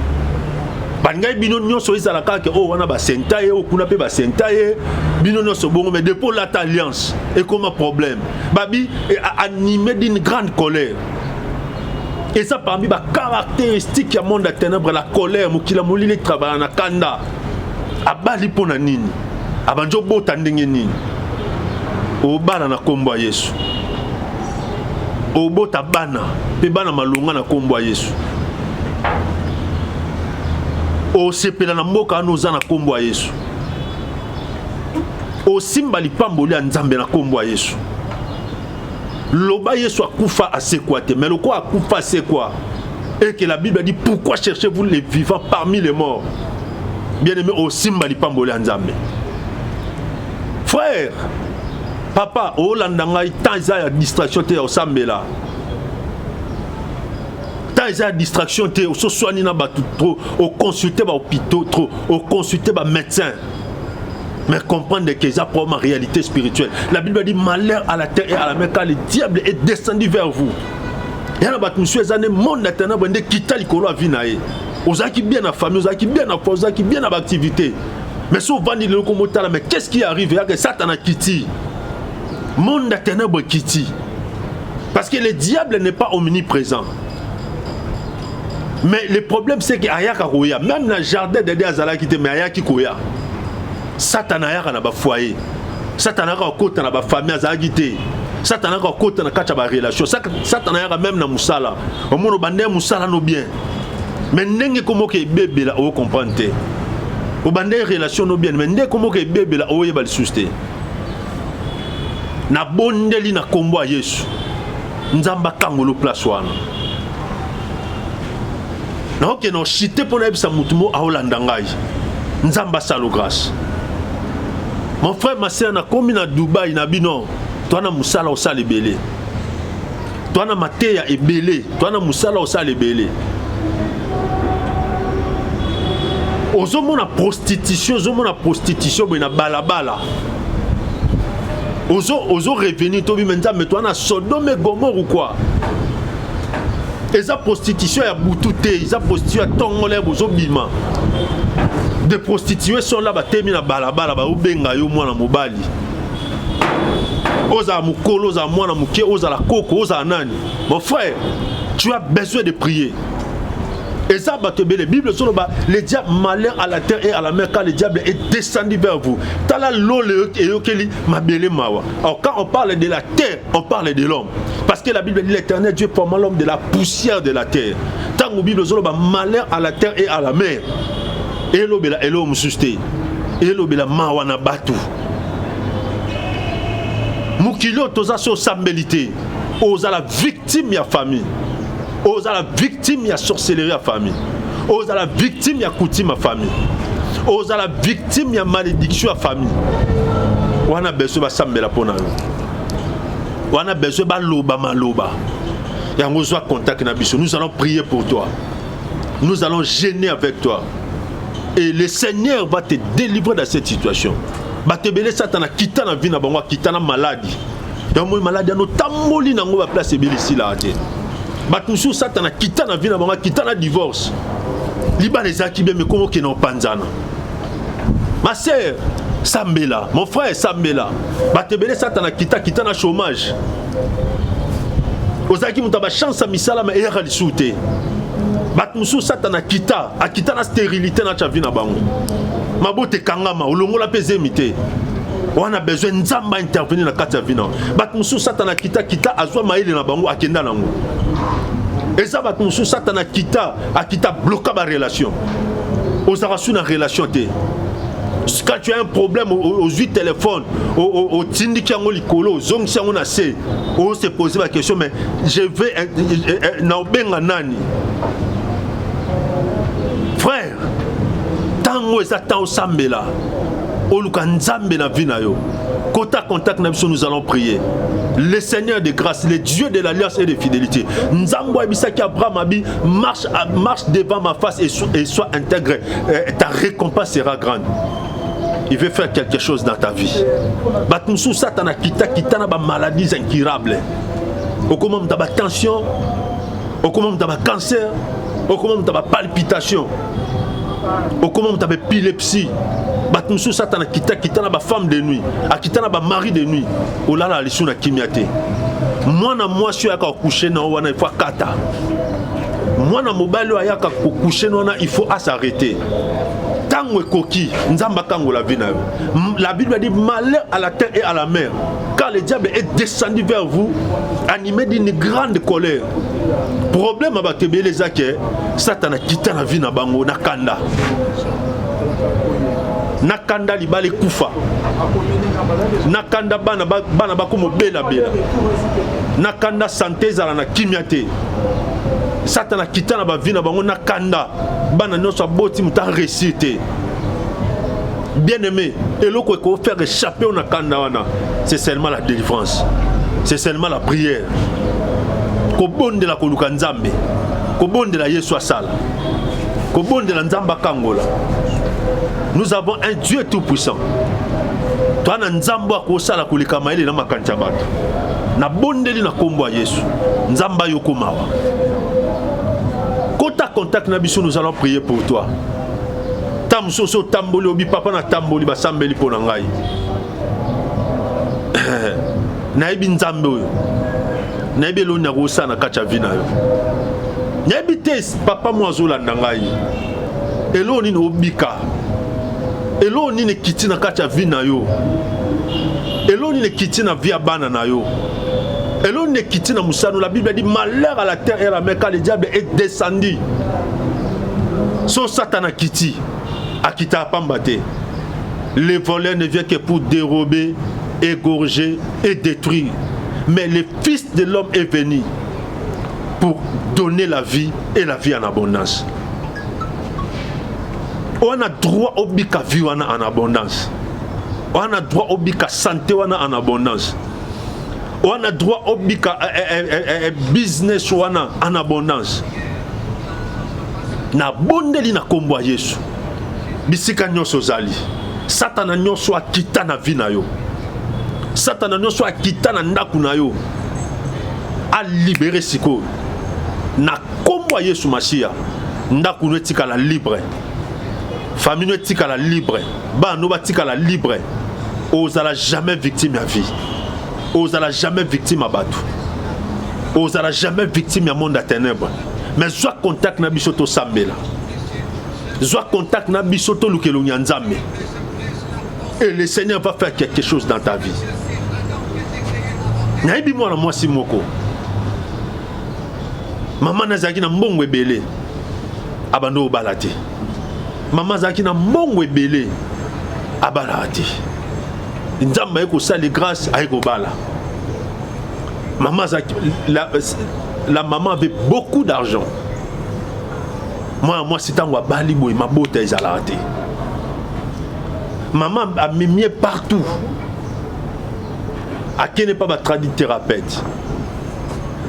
Bangai bino nyonso ezalaka ke o wana ba sentaye o kuna pe ba sentaye bino nyonso bongo mais depuis l'alliance alliance et comment problème babi animé d'une grande colère et ça parmi ba caractéristique ya monde à ténèbres la colère mukila molile travailler na kanda abali pona nini abanjo bota ndenge nini o bana na kombo ya Yesu o bota bana pe bana malunga na kombo ya Yesu o sepela na mboka anoza na kombo ya Yesu o simba lipamboli ya Nzambe na kombo ya Yesu loba Yesu akufa ase quoi te mais le quoi akufa c'est quoi et que la Bible dit pourquoi cherchez-vous les vivants parmi les morts bien aimé o simba lipamboli ya Nzambe frère papa o landanga itanza ya distraction te o sambela il y a distraction, au soigner trop, au consulter les hôpitaux trop, au consulter les médecins. Mais comprendre que c'est probablement réalité spirituelle. La Bible dit malheur à la terre et à la mer car le diable est descendu vers vous. Il y a des monsieur les monde ténèbres qui quittent l'icolo à vinae. Aux qui bien la famille, aux qui bien la force, aux qui bien l'activité. Mais souvent il le locomoteur mais qu'est-ce qui arrive? Il y a que Satan a quitté. Monde ténèbres quitté. Parce que le diable n'est pas omniprésent. Mais le problème c'est que ayaka koya même dans le jardin de Azala qui te mais ayaki koya Satan ayaka na ba foyer Satan ayaka kota na ba famille Azala qui te Satan ayaka kota na kacha ba relation Satan ayaka même na musala au monde bande musala no bien mais ndenge komo ke bébé là o comprendre te o bande relation no bien mais ndenge komo ke bébé là o yeba le susté na bondeli na kombo ya Yesu nzamba kangolo place wana non que non chité pour les sa mutumo a Holandangai nzamba salo grâce mon frère ma sœur na komi na Dubaï na bino toi na musala o sale belé Toi na mateya ebele, toi na musala osala ebele. Ozomona prostitution na balabala. Ozo revenir tobi maintenant mais toi na Sodome et Gomorrhe ou quoi? Eza prostitution ya butute, eza prostitution ya tongole bozo bima. Des prostituées sont là batemi na balabala ba obenga yo mwana mobali. Oza mukolo, oza mwana muke, oza la koko, oza nani. Mon frère, tu as besoin de prier. Et ça, la Bible, le diable malheur à la terre et à la mer quand le diable est descendu vers vous. Alors quand on parle de la terre, on parle de l'homme. Parce que la Bible dit l'Éternel Dieu forma l'homme de la poussière de la terre. Tant que la Bible dit malheur à la terre et à la mer. Et l'homme susté. Et l'homme mawana batu. Mukilo toza so sambelité. Oza la victime ya famille. Oza la victime ya sorcellerie à famille. Oza la victime ya coutume à famille. Oza la victime ya malédiction à famille. Wana besoin ba sambela pona yo. Wana besoin ba loba maloba. Yango zo contact na biso. Nous allons prier pour toi. Nous allons gêner avec toi. Et le Seigneur va te délivrer de cette situation. Ba te belé satana kita na vie na bango kita na maladie. Yango maladie no tamboli nango ba place ebeli sila ate. Batusu satana kita na vie na bango kita na divorce. Liba les akibé mais comment que non panzana. Ma sœur Sambela, mon frère Sambela. Ba te belé satana kita na chômage. Ozaki mutaba chance à misala mais era li souté. Batmusu satana kita na stérilité na cha vie na bango. Mabote kangama olongola peze mité. On a besoin nzamba intervenir na kati ya vina. Batmusu satana kita azwa maile na bango akenda nango. Et ça batmusu satana kita bloquer ba relation. Ozara su na relation te. Quand tu as un problème aux 8 téléphones, au tindi qui ont likolo, zong si on a se, on se poser la question mais je vais na obenga nani. Frère, tango ezata osambela. Oluka nzambe na vie na yo. Kota contact na biso nous allons prier. Le Seigneur de grâce, le Dieu de l'alliance et de fidélité. Nzambo ebisa ki Abraham abi marche devant ma face et sois intègre. Ta récompense sera grande. Il veut faire quelque chose dans ta vie. Batmusu satana kita na ba maladies incurables. Okomom ta ba tension, okomom ta ba cancer, okomom ta ba palpitation. Okomom ta ba épilepsie. Batmusu satana kita na ba femme de nuit, akita na ba mari de nuit. Olala lisu na kimiate. Mwana mwasi yaka coucher na wana il faut kata. Mwana mobali yaka coucher na wana il faut s'arrêter. Tango koki nzamba kango la vie na yo. La Bible dit malheur à la terre et à la mer. Car le diable est descendu vers vous animé d'une grande colère. Problème avec les akè, Satan kita na vie na bango na kanda. Nakanda libale kufa. Nakanda bana bakomo bela. Nakanda santé zala na kimiate. Satan kita na ba vie na bango nakanda. Bana noso boti muta réciter. Bien-aimé, et l'eau qu'on peut faire échapper au nakanda wana, c'est seulement la délivrance. C'est seulement la prière. Ko bonde la koluka nzambe. Ko bonde la Yesu asala. Ko bonde la nzamba kangola. Nous avons un Dieu tout-puissant. Toi na nzamba ko sala kolika maile na makancha bato. Na bondeli na kombo ya Yesu. Nzamba yokomawa. Kota contact na biso nous allons prier pour toi. Tamsoso tamboli obi papa na tamboli basambeli pona ngai. Na ebi nzambe oyo. Na ebi lo na kosa na kacha vina yo. Na ebi te papa mwazola na ngai. Elo ni obika. Elo ni ne kiti na kacha vina yo. Elo ni ne kiti na via bana na yo. Elo ni ne kiti na musano. La Bible dit malheur à la terre et à la mer quand le diable est descendu. Son satana kiti. Akita pambate. Le voleur ne vient que pour dérober, égorger et détruire. Mais le Fils de l'homme est venu pour donner la vie et la vie en abondance. On a droit au bika vie en abondance. On a droit au bika santé en abondance. On a droit au business en abondance. Na bondeli na kombo Yesu. Bisika nyonso zali. Satana nyonso akita na vie na yo. Satana nyonso akita na ndaku na yo. A libérer siko. Na kombo Yesu Mashia. Ndaku no etikala libre. Famille no etikala libre. Ba no batikala libre. Ozala jamais victime à vie. Ozala jamais victime à batou. Ozala jamais victime à monde à ténèbres. Mais soit contact na bisoto sambela. Soit contact na bisoto lukelo nyanzame. Et le Seigneur va faire quelque chose dans ta vie. Naibi moi moi si moko. Maman nazaki na mbongo ebele. Abando balate. Maman zaki na mbongo ebele. Abalate. Nzamba eko sali grâce à eko bala. Maman zaki la maman avait beaucoup d'argent. Moi c'est un bali boy ma beauté ezalate. Maman a mis partout. Ake n'est pas ma tradit thérapeute.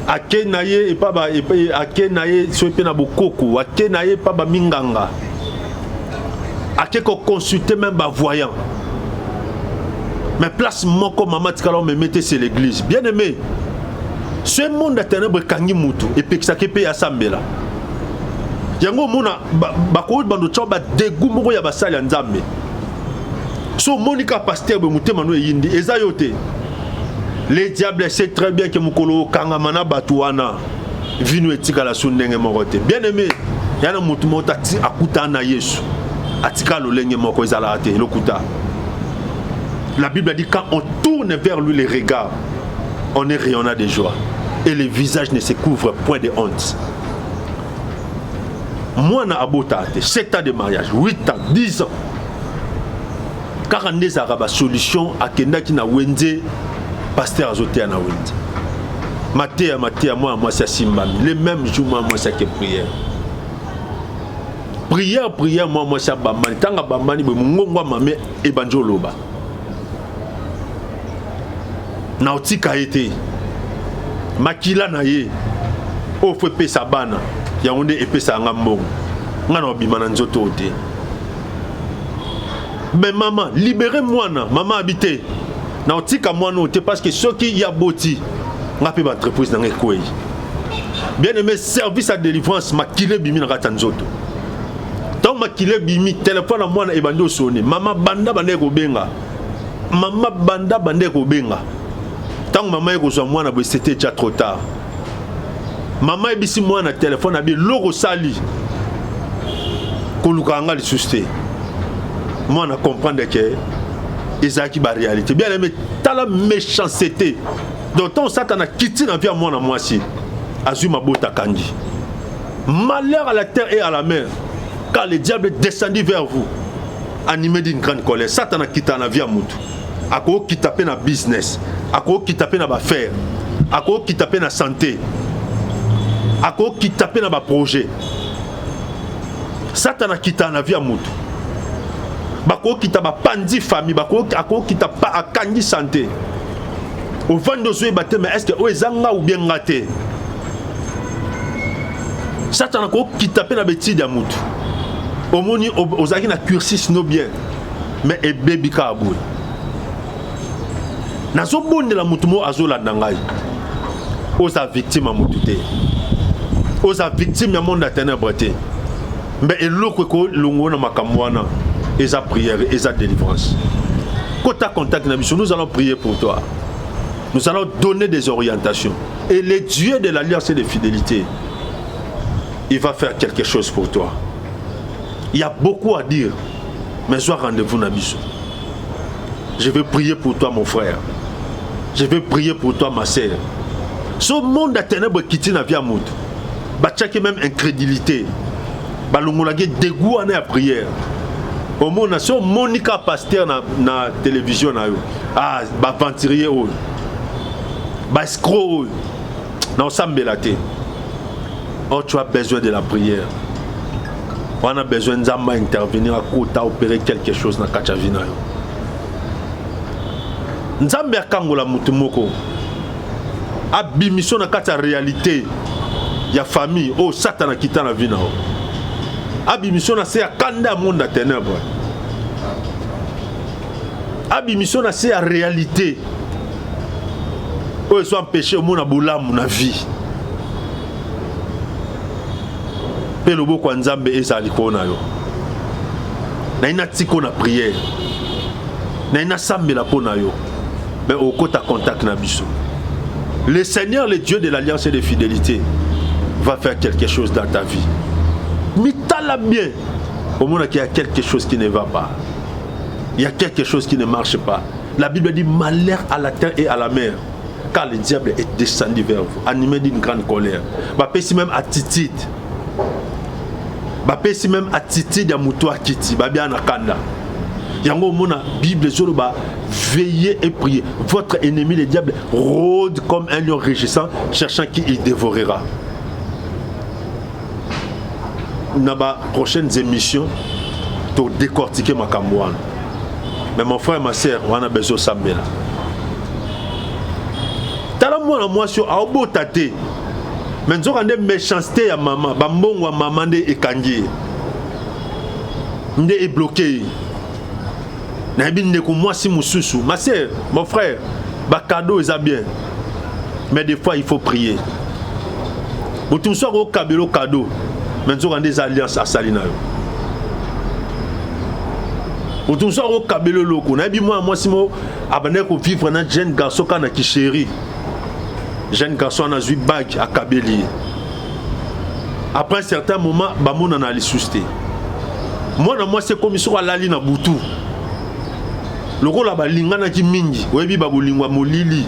Ake naye et pas ba ake naye sope na bokoko, ake naye pas ba minganga. Ake ko consulter même ba voyant. Mais place moko maman tikalo me mettait c'est l'église. Bien aimé. Ce monde a ténèbres kangi mutu et puis ça qui paye à Sambela. Yango mona bako bando choba degu moko ya basali nzambe. So Monica pasteur be mutema no yindi ezayote. Les diables savent très bien que mukolo kangamana batuana vinu etika la sundenge morote. Bien aimé, yana mutu mota ti akuta na Yesu. Atika lo lenge moko ezala ate lokuta. La Bible dit quand on tourne vers lui les regards, on est rayonnant de joie. Et le visage ne se couvre point de honte. Moi, na abotate, 7 ans de mariage, 8 ans, 10 ans. Car on est à solution à Kenda qui na wende, pasteur azoté na wende. Maté, moi, c'est Simbami. Les mêmes jours, moi, c'est que prière. Prière, moi, c'est Bamani. Tant que Bamani, mon mamé et Banjoloba. Nautika été. Makila na ye o fe pesa bana ya onde epesa ngambongo ngana obimana nzoto ote. Mais maman libérez moi na maman habité na otika moi no te parce que ceux qui y a boti ngape ba entreprise na ngekoyi. Bien aimé service à délivrance makile bimi na kata nzoto. Donc makile bimi téléphone à moi na ebando sonné maman banda bande ko benga. Maman banda bande ko benga. Tant que maman est au moi, c'était déjà trop tard. Maman est ici moi na téléphone a bien logo sali. Kolukanga le susté. Moi na comprendre que Isaac ba réalité. Bien aimé, t'as la méchanceté. Donc on Satan a quitté la vie à moi na moi si. Azuma bota kandi. Malheur à la terre et à la mer. Car le diable est descendu vers vous, animé d'une grande colère. Satan a quitté la vie à Moutou. Ako qui tape na business, ako qui tape na affaire, ako qui tape na santé, ako qui tape na projet. Satan a quitté na vie à Moutou. Bako qui tape pandi famille, bako ako qui tape a kandi santé. Au vent de zoé batte mais est-ce que o ezanga ou bien raté? Satan a qui tape na beti de Moutou. Au moni aux aki na cursus no bien, mais e baby ka abou. Nazo bonde la mutumo azola nangai. Oza victime à mutute. Oza victime ya monde à ténèbres. Mais eloko ko longo na makamwana. Eza prière, eza délivrance. Kota contact na biso, nous allons prier pour toi. Nous allons donner des orientations. Et le Dieu de l'alliance et de fidélité, il va faire quelque chose pour toi. Il y a beaucoup à dire, mais sois rendez-vous na biso. Je vais prier pour toi, mon frère. Je vais prier pour toi, ma sœur. Ce monde à ténèbres qui tient la vie à mout. Bachaki même incrédulité. Balongolage dégoût à la prière. Au monde, si on Monica pasteur na télévision, ah, bah venturier, bah escroc, non, ça me oh, tu as besoin de la prière. On a besoin d'intervenir à côté, opérer quelque chose dans la Kachavina. Nzambe akangola mutu moko abimission na kati ya réalité ya famille o Satan akita na vie na o abimission na se ya kanda monde ya ténèbres abimission na se ya réalité o so empêcher mo na bolamu na vie pe loboko nzambe ezali kona yo na ina tiko na prière na ina sambela pona yo mais au côté contact na biso. Le Seigneur, le Dieu de l'alliance et de fidélité, va faire quelque chose dans ta vie. Mitala bien. Au monde qu'il y a quelque chose qui ne va pas. Il y a quelque chose qui ne marche pas. La Bible dit malheur à la terre et à la mer. Car le diable est descendu vers vous, animé d'une grande colère. Bapesi même attitude. Bapesi même attitude ya muto akiti. Babia nakanda. Yango mona Bible zoloba veillez et priez. Votre ennemi le diable rôde comme un lion rugissant cherchant qui il dévorera. Dans les prochaines émissions pour décortiquer ma cambouane. Mais mon frère et ma soeur, on a besoin de sambela. Tala moi sur aobo tate. Mais nous avons des méchancetés à maman, bambongo à maman de ekangi. Ndé est bloqué. Moi si mususu, ma soeur, mon frère, ba cadeau est bien. Mais des fois il faut prier. Vous tous au cabelo cadeau. Mais nous avons des alliances à Salina. Vous tous au cabelo loko. Moi si moi abandonné pour vivre un jeune garçon kana qui chéri. Jeune garçon a eu bague à Kabeli. Après un certain moment, bamon en a les susté. Moi c'est comme sur la ligne à Boutou. Le rôle là lingana ki mingi oyebi babolingwa molili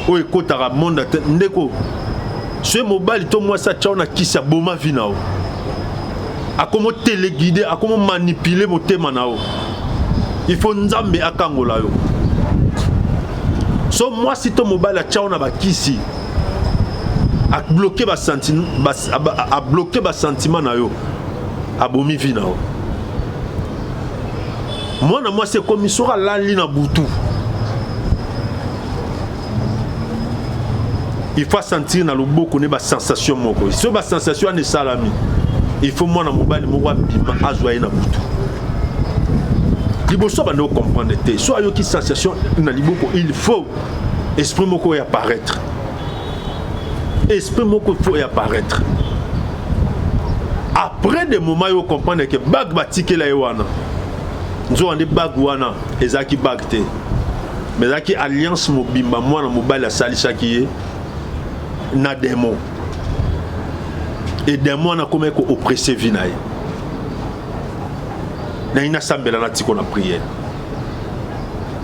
o ekotaka monde ndeko ce mobile to moi ça tchaona kisa boma vinao akomo téléguider akomo manipuler motema nao il faut nzambe akangola yo so moi si to mobile tchaona ba kisi a bloquer ba sentiment a bloquer ba sentiment na yo abomi vinao. Moi c'est comme il sera là na Boutou. Il faut sentir dans le beau qu'on ait une sensation moko. Si une sensation de salami, il faut moi na mobile mo wa bima azoyer na Boutou. Liboso ba no comprendre té. Soit yo ki sensation na liboko, il faut esprit moko y apparaître. Esprit moko faut y apparaître. Après des moments yo comprendre que bag batike la yoana. Nous avons des bagues wana ezaki bagte mais ezaki alliance mobimba mwana mobile ya salisa qui est na démon et démon na comme ko oppressé vinaye na ina sambela na tiko na prière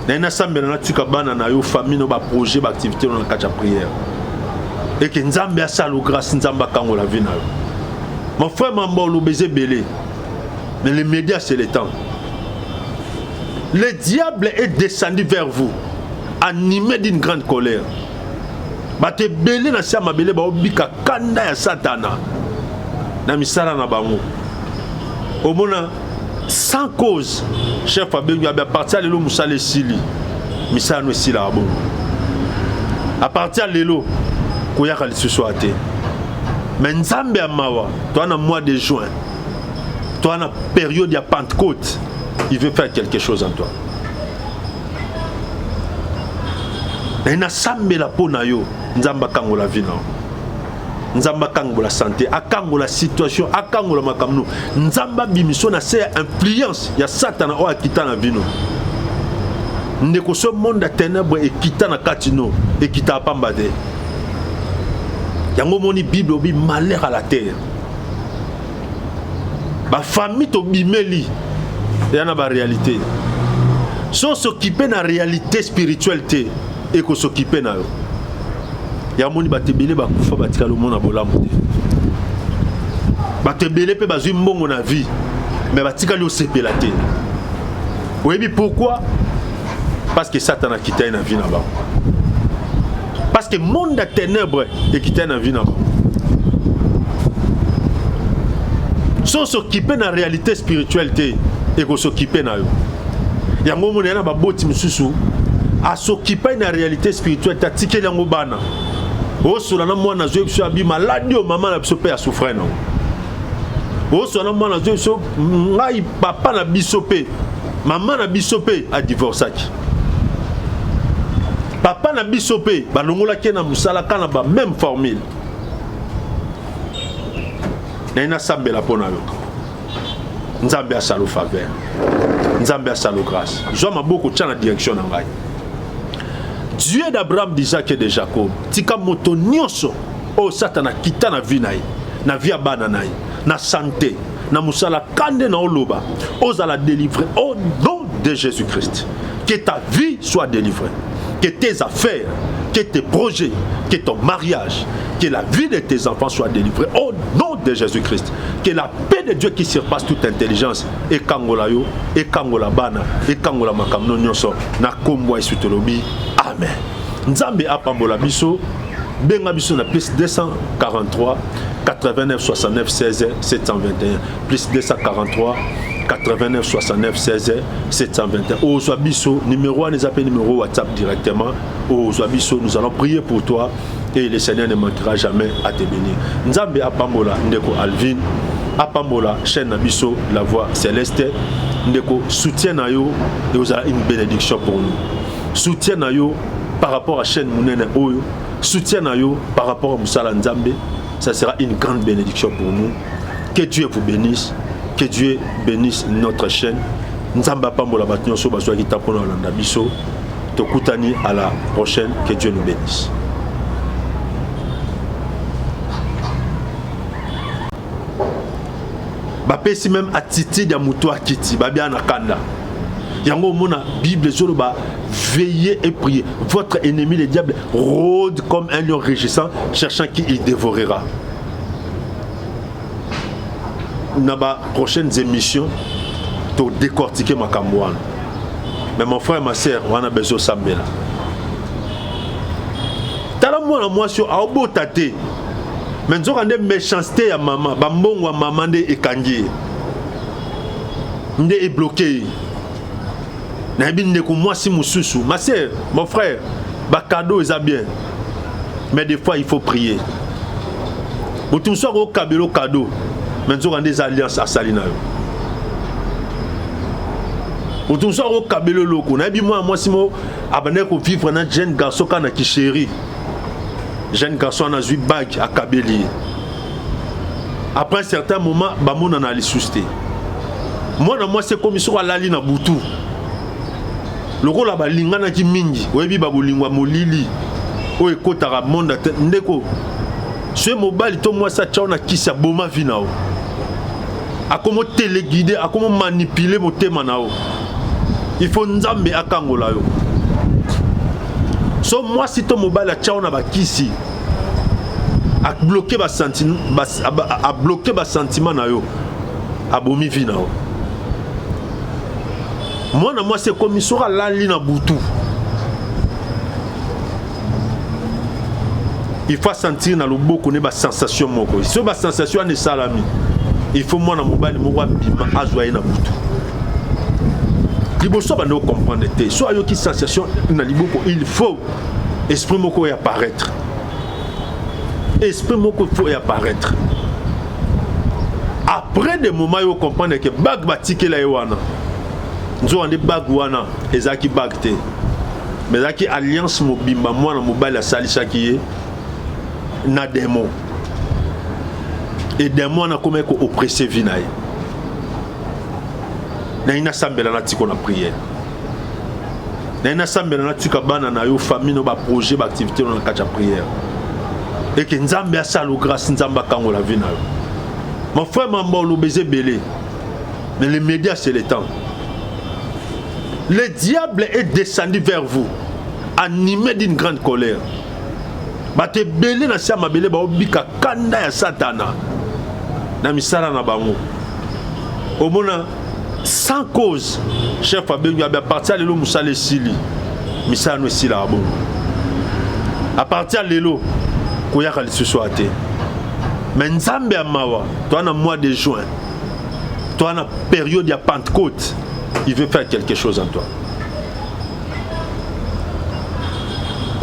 na ina sambela na tika bana na yo famille no ba projet ba activité na kacha prière et que nzambe asalo grâce nzamba kango la vie na yo mon frère mambo lo baiser belé mais les médias c'est le temps. Le diable est descendu vers vous, animé d'une grande colère. Bate belé na siama belé ba obika kanda ya satana. Na misala na bango. Omona sans cause, chef Fabien a partir lelo musale sili. Misala no sila bon. À partir lelo koya kali soate. Mais nzambe amawa, toi na mois de juin. Toi na période de Pentecôte. Il veut faire quelque chose en toi. Na sambe la pona yo, nzamba kango la vie na. Nzamba kango la santé, akango la situation, akango la makamno. Nzamba bimiso na se influence ya Satan o akita na vie no. Ndeko so monde de ténèbres et kita na katino et kita pamba de. Yango moni Bible obi malheur à la terre. Ba famille to bimeli. Il y a une réalité. Sans s'occuper de la réalité spirituelle et qu'on s'occupe de la réalité. Il y a des gens qui ont fait le monde à Bolam. Ils ont fait une vie. Mais ils ont fait la vie. Vous voyez pourquoi? Parce que Satan a quitté la vie là-bas. Parce que le monde des ténèbres a quitté la vie là-bas. Sans s'occuper de la réalité spirituelle et qu'on s'occupe de yo. Yango monena ba boti mususu a s'occuper na réalité spirituelle ta tikeli yango bana. O solana moi na zo biso abi maladi o maman na biso pe a souffrir non. O solana moi na zo biso ngai papa na biso pe maman na biso pe a divorcé. Papa na biso pe balongola ke na musala kana ba même formule. Na ina sambela pona yo. Nzambe a salo faveur. Nzambe a salo grâce. Jo maboko tchana direction na ngai. Dieu d'Abraham, d'Isaac et de Jacob. Tika moto nyonso o satana kita na vie na ye. Na vie abana na ye. Na santé. Na musala kande na oloba. Ozala délivrer au nom de Jésus-Christ. Que ta vie soit délivrée. Que tes affaires, que tes projets, que ton mariage, que la vie de tes enfants soit délivrée au nom de Jésus-Christ. Que la paix de Dieu qui surpasse toute intelligence et kangola yo, et kangola bana, et kangola makamno nyonso na kombo isutolobi. Amen. Nzambe apambola biso, benga biso na plus 243 89 69 16 721 plus 243 89 69 16 721. Au Zwabiso, numéro 1, nous appelons numéro WhatsApp directement. Au Zwabiso, nous allons prier pour toi et le Seigneur ne manquera jamais à te bénir. Nzambe apambola ndeko Alvin, apambola chaîne Nabiso, la voix céleste, ndeko soutien na yo et vous avez une bénédiction pour nous. Soutien na yo par rapport à chaîne Mounene Oyo, soutien na yo par rapport à Moussala Nzambe, ça sera une grande bénédiction pour nous. Que Dieu vous bénisse. Que Dieu bénisse notre chaîne. Nzamba pambola batnyo so baswa ki tapona olanda biso. Tokutani à la prochaine. Que Dieu nous bénisse. Bapesi même attitude ya muto akiti babia na kanda. Yango mona Bible zolo ba veillez et priez. Votre ennemi le diable rôde comme un lion rugissant cherchant qui il dévorera. Dans les prochaines émissions, pour décortiquer ma camouane. Mais mon frère et ma soeur, on a besoin de Sambela. Talamouana, moi, sur Aobo Tate. Mais nous avons des méchancetés à maman. Bambon ou maman est kangi. Est bloqué. Moi, si moussou. Ma soeur, mon frère, bah cadeau, ils ont bien. Mais des fois, il faut prier. Vous tous soir au cadeau. Mais nous avons des alliances à Salina. Nous avons des cabelo locaux. Moi, si je vivre un jeune garçon qui chéri. Jeune garçon a eu bague à Kabeli. Après un certain moment, je suis allé souster. Moi, c'est comme si je suis allé à Boutou. Le rôle là, lingana ki mingi. Oyebi babolingwa molili. Oye kotara monde ndeko. Ce mobile to moi ça tchao na kisa boma vinao. A comment téléguider, a comment manipuler mon thème nao. Il faut nzambe akangola yo. So moi si ton mobile a tchao na bakisi. A bloquer ba sentiment a bloquer ba sentiment na yo. A bomi vinao. Moi c'est comme il sera là na Boutou. Il faut sentir dans le beau qu'on ait des sensations. Si on a des sensations, on salami. Il faut moi dans mon mobile, moi bima azoyer na Boutou. Liboso ba no comprendre té. Soit yo qui sensation na liboko, il faut esprit moko y apparaître. Esprit moko faut y apparaître. Après des moments yo comprendre que bag batike la yoana. Nous avons des bagues wana, ezaki bague te. Mais ezaki alliance mobimba moi na mobile la salisa qui est na démon. Et démon na comme ko oppressé vinaye. Na ina sambela na tiko na prière. Na ina sambela na tika bana na yo famille no ba projet ba activité na kacha prière. Et que nzambe a salo grâce nzamba kango la vie na yo. Mon frère Mambo lo baiser belé. Mais les médias c'est le temps. Le diable est descendu vers vous, animé d'une grande colère. Bate belé na siama belé ba obika kanda ya satana. Na misala na bango. Omona sans cause, chef Abengu a partir de l'eau Moussale Sili. Misala no sila bon. À partir de l'eau, koyaka li soate. Mais nzambe amawa, toi na mois de juin. Toi na période de Pentecôte. Il veut faire quelque chose en toi.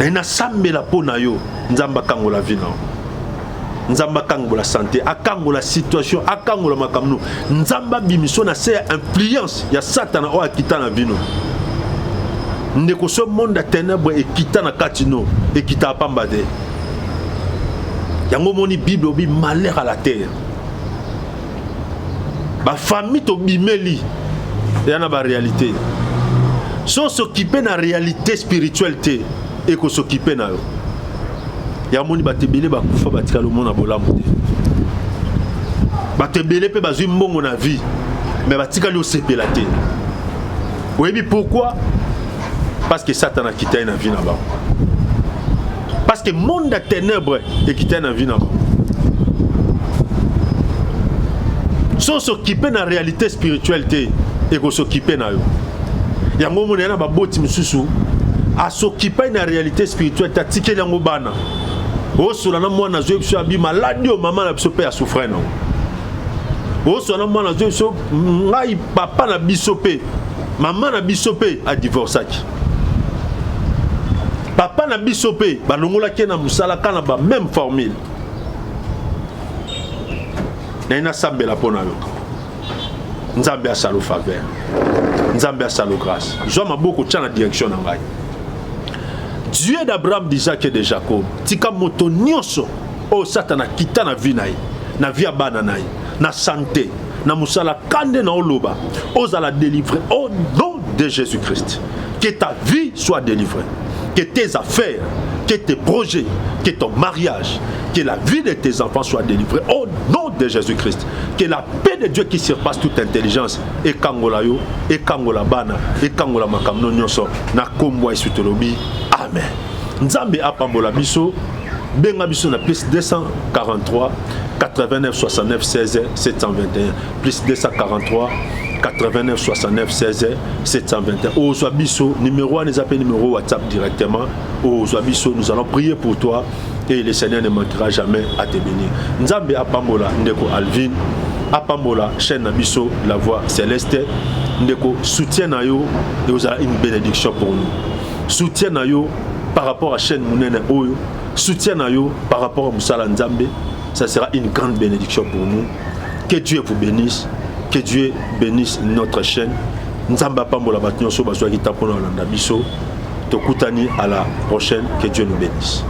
na sambela pona yo nzamba kango la vie na nzamba kango la santé akango la situation akango la makamno nzamba bimiso na se influence ya satana o akita na vino ndeko so monde de ténèbres ekita na katino ekita pamba de yango moni bible obi malheur à la terre ba famille to bimeli yana ba réalité so s'occuper na réalité spiritualité et ko s'occuper na yo ya moni batebele bakufa batika le monde bolamu te batebele pe bazui mbongo na vie mais batika li osepela te oui pourquoi parce que Satan a quitté na vie là-bas parce que monde de ténèbres est quitté na vie là-bas so s'occuper na réalité spiritualité et ko s'occuper na yo yango moni na ba boti mususu a s'occuper na réalité spirituelle tatike yango bana o sula na mwana zo biso abi maladi o mama na biso pe a souffrir non o sula na mwana zo biso ngai papa na biso pe mama na biso pe a divorcé papa na biso pe balongola ke na musala kana ba même formule na ina sambela pona yo nzambe a salo faveur nzambe a salo grâce jo maboko tcha na direction na ngai Dieu d'Abraham, d'Isaac et de Jacob, tika moto nyonso o satana kita na vie naï, na vie abana naï, na santé, na musala kande na oloba, ozala délivrer au nom de Jésus-Christ. Que ta vie soit délivrée, que tes affaires, que tes projets, que ton mariage, que la vie de tes enfants soit délivrée au nom de Jésus-Christ. Que la paix de Dieu qui surpasse toute intelligence et kangola yo, et kangola bana, et kangola makamno nyonso, na kombo esutolobi. Amen. Nzambe apambola biso, benga biso na plus 243 89 69 16 721 plus 243 89 69 16 721. Ozwa biso numéro 1 les appels numéro WhatsApp directement. Ozwa biso, nous allons prier pour toi et le Seigneur ne manquera jamais à te bénir. Nzambe apambola ndeko Alvin, apambola chaîne na biso la voix céleste, ndeko soutien na yo et vous avez une bénédiction pour nous. Soutien na yo par rapport à chaîne Mounene Oyo, soutien na yo par rapport à Moussala Nzambe, ça sera une grande bénédiction pour nous. Que Dieu vous bénisse, que Dieu bénisse notre chaîne. Nzamba pambola batnyo so baswa ki tapona landa biso. Tokutani à la prochaine, que Dieu nous bénisse.